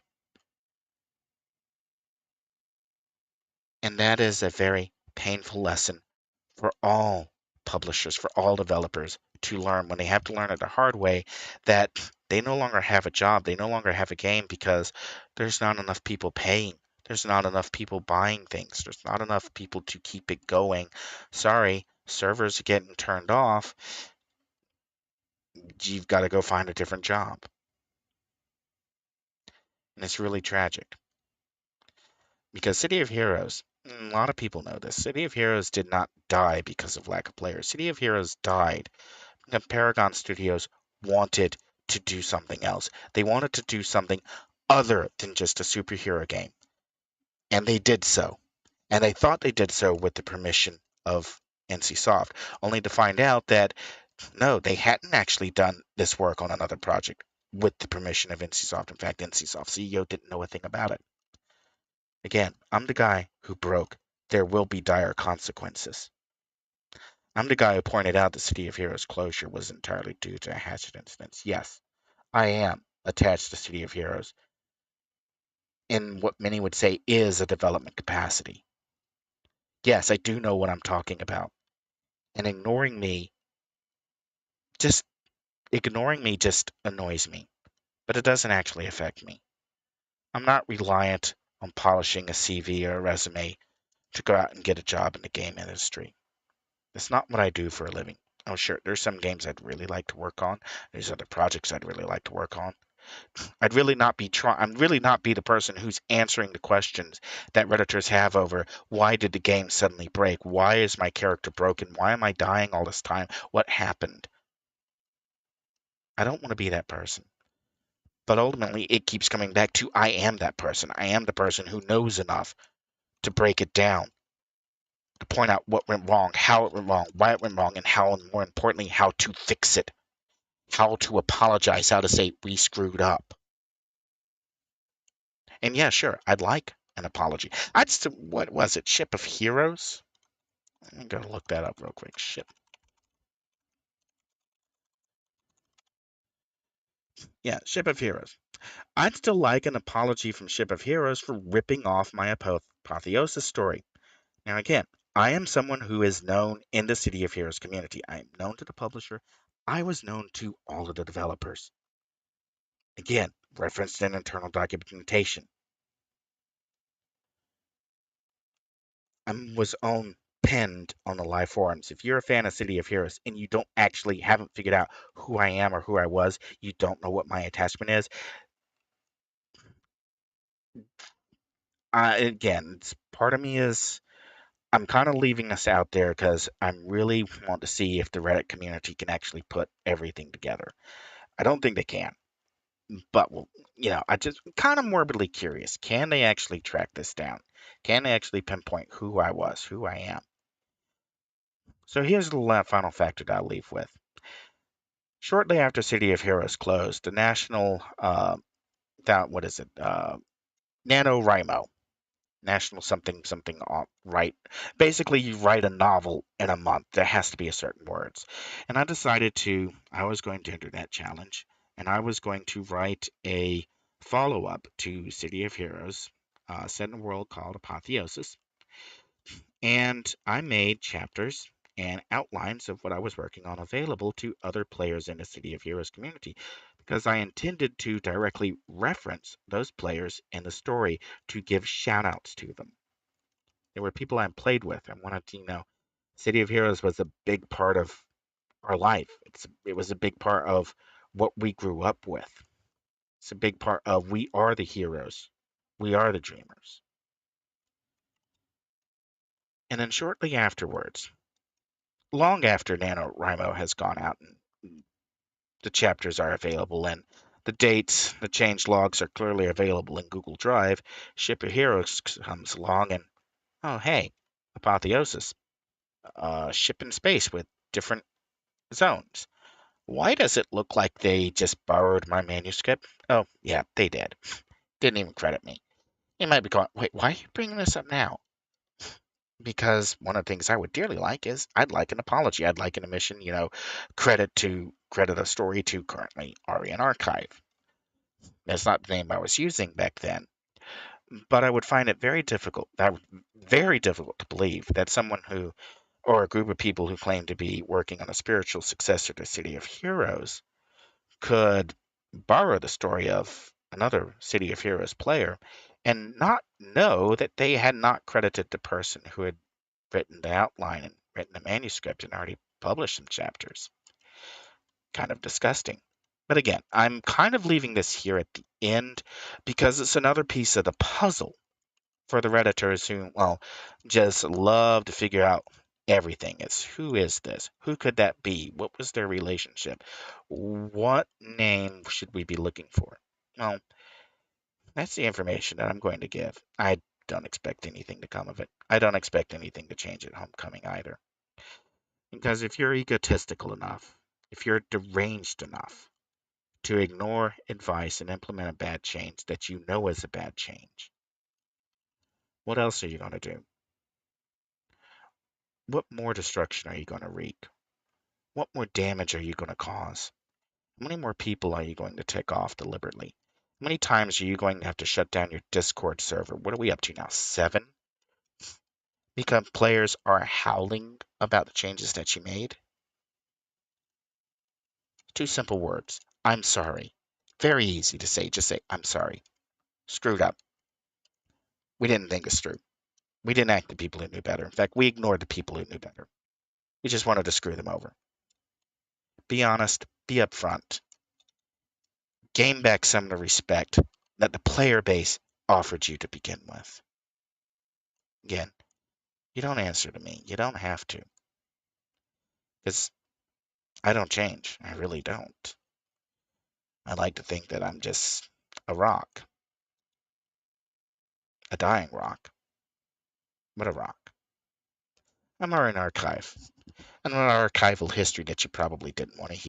And that is a very painful lesson for all publishers, for all developers to learn when they have to learn it the hard way that they no longer have a job, they no longer have a game because there's not enough people paying. There's not enough people buying things. There's not enough people to keep it going. Sorry, servers are getting turned off. You've got to go find a different job. And it's really tragic because City of Heroes, a lot of people know this. City of Heroes did not die because of lack of players. City of Heroes died. The Paragon Studios wanted to do something else. They wanted to do something other than just a superhero game. And they did so. And they thought they did so with the permission of NCSoft, only to find out that no, they hadn't actually done this work on another project with the permission of NCSoft. In fact, NCSoft CEO didn't know a thing about it. Again, I'm the guy who broke. There will be dire consequences. I'm the guy who pointed out the City of Heroes closure was entirely due to a hatchet incident. Yes, I am attached to City of Heroes in what many would say is a development capacity. Yes, I do know what I'm talking about. And just ignoring me just annoys me, but it doesn't actually affect me. I'm not reliant on polishing a CV or a resume to go out and get a job in the game industry. It's not what I do for a living. Oh, sure, there's some games I'd really like to work on. There's other projects I'd really like to work on. I'd really not be the person who's answering the questions that Redditors have over why did the game suddenly break? Why is my character broken? Why am I dying all this time? What happened? I don't want to be that person. But ultimately, it keeps coming back to I am that person. I am the person who knows enough to break it down, to point out what went wrong, how it went wrong, why it went wrong, and how, and more importantly, how to fix it, how to apologize, how to say we screwed up. And yeah, sure, I'd like an apology. What was it? Ship of Heroes? I'm gonna look that up real quick. Ship. Yeah, Ship of Heroes. I'd still like an apology from Ship of Heroes for ripping off my apotheosis story. Now, again, I am someone who is known in the City of Heroes community. I am known to the publisher. I was known to all of the developers. Again, referenced in internal documentation. I was on penned on the live forums. If you're a fan of City of Heroes and you don't actually haven't figured out who I am or who I was, you don't know what my attachment is. Again, it's, part of me is I'm kind of leaving this out there because I really want to see if the Reddit community can actually put everything together. I don't think they can, but well, I just kind of morbidly curious. Can they actually track this down? Can they actually pinpoint who I was, who I am? So here's the final factor that I'll leave with. Shortly after City of Heroes closed, the national, what is it? NaNoWriMo, National something something right. Basically, you write a novel in a month. There has to be a certain words. And I was going to internet challenge, and I was going to write a follow-up to City of Heroes, set in a world called Apotheosis. And I made chapters and outlines of what I was working on available to other players in the City of Heroes community because I intended to directly reference those players in the story to give shout outs to them. They were people I played with and wanted to, City of Heroes was a big part of our life. It was a big part of what we grew up with. It's a big part of we are the heroes. We are the dreamers. And then shortly afterwards, long after NaNoWriMo has gone out and the chapters are available and the dates, the change logs are clearly available in Google Drive, Ship of Heroes comes along and, oh, hey, Apotheosis, ship in space with different zones. Why does it look like they just borrowed my manuscript? Oh, yeah, they did. Didn't even credit me. You might be going, wait, why are you bringing this up now? Because one of the things I would dearly like is I'd like an apology. I'd like an admission, credit a story to currently Aurian Archive. That's not the name I was using back then. But I would find it very difficult to believe that someone who, or a group of people who claim to be working on a spiritual successor to City of Heroes, could borrow the story of another City of Heroes player and not know that they had not credited the person who had written the outline and written the manuscript and already published some chapters. Kind of disgusting. But again, I'm kind of leaving this here at the end because it's another piece of the puzzle for the Redditors who, well, just love to figure out everything. It's who is this? Who could that be? What was their relationship? What name should we be looking for? Well, that's the information that I'm going to give. I don't expect anything to come of it. I don't expect anything to change at Homecoming either. Because if you're egotistical enough, if you're deranged enough to ignore advice and implement a bad change that you know is a bad change, what else are you going to do? What more destruction are you going to wreak? What more damage are you going to cause? How many more people are you going to tick off deliberately? How many times are you going to have to shut down your Discord server? What are we up to now? 7? Because players are howling about the changes that you made? 2 simple words. I'm sorry. Very easy to say. Just say, I'm sorry. Screwed up. We didn't think this through. We didn't act the people who knew better. In fact, we ignored the people who knew better. We just wanted to screw them over. Be honest. Be upfront. Gain back some of the respect that the player base offered you to begin with. Again, you don't answer to me. You don't have to. Because I don't change. I really don't. I like to think that I'm just a rock, a dying rock, but a rock. I'm an archive. I'm an archival history that you probably didn't want to hear.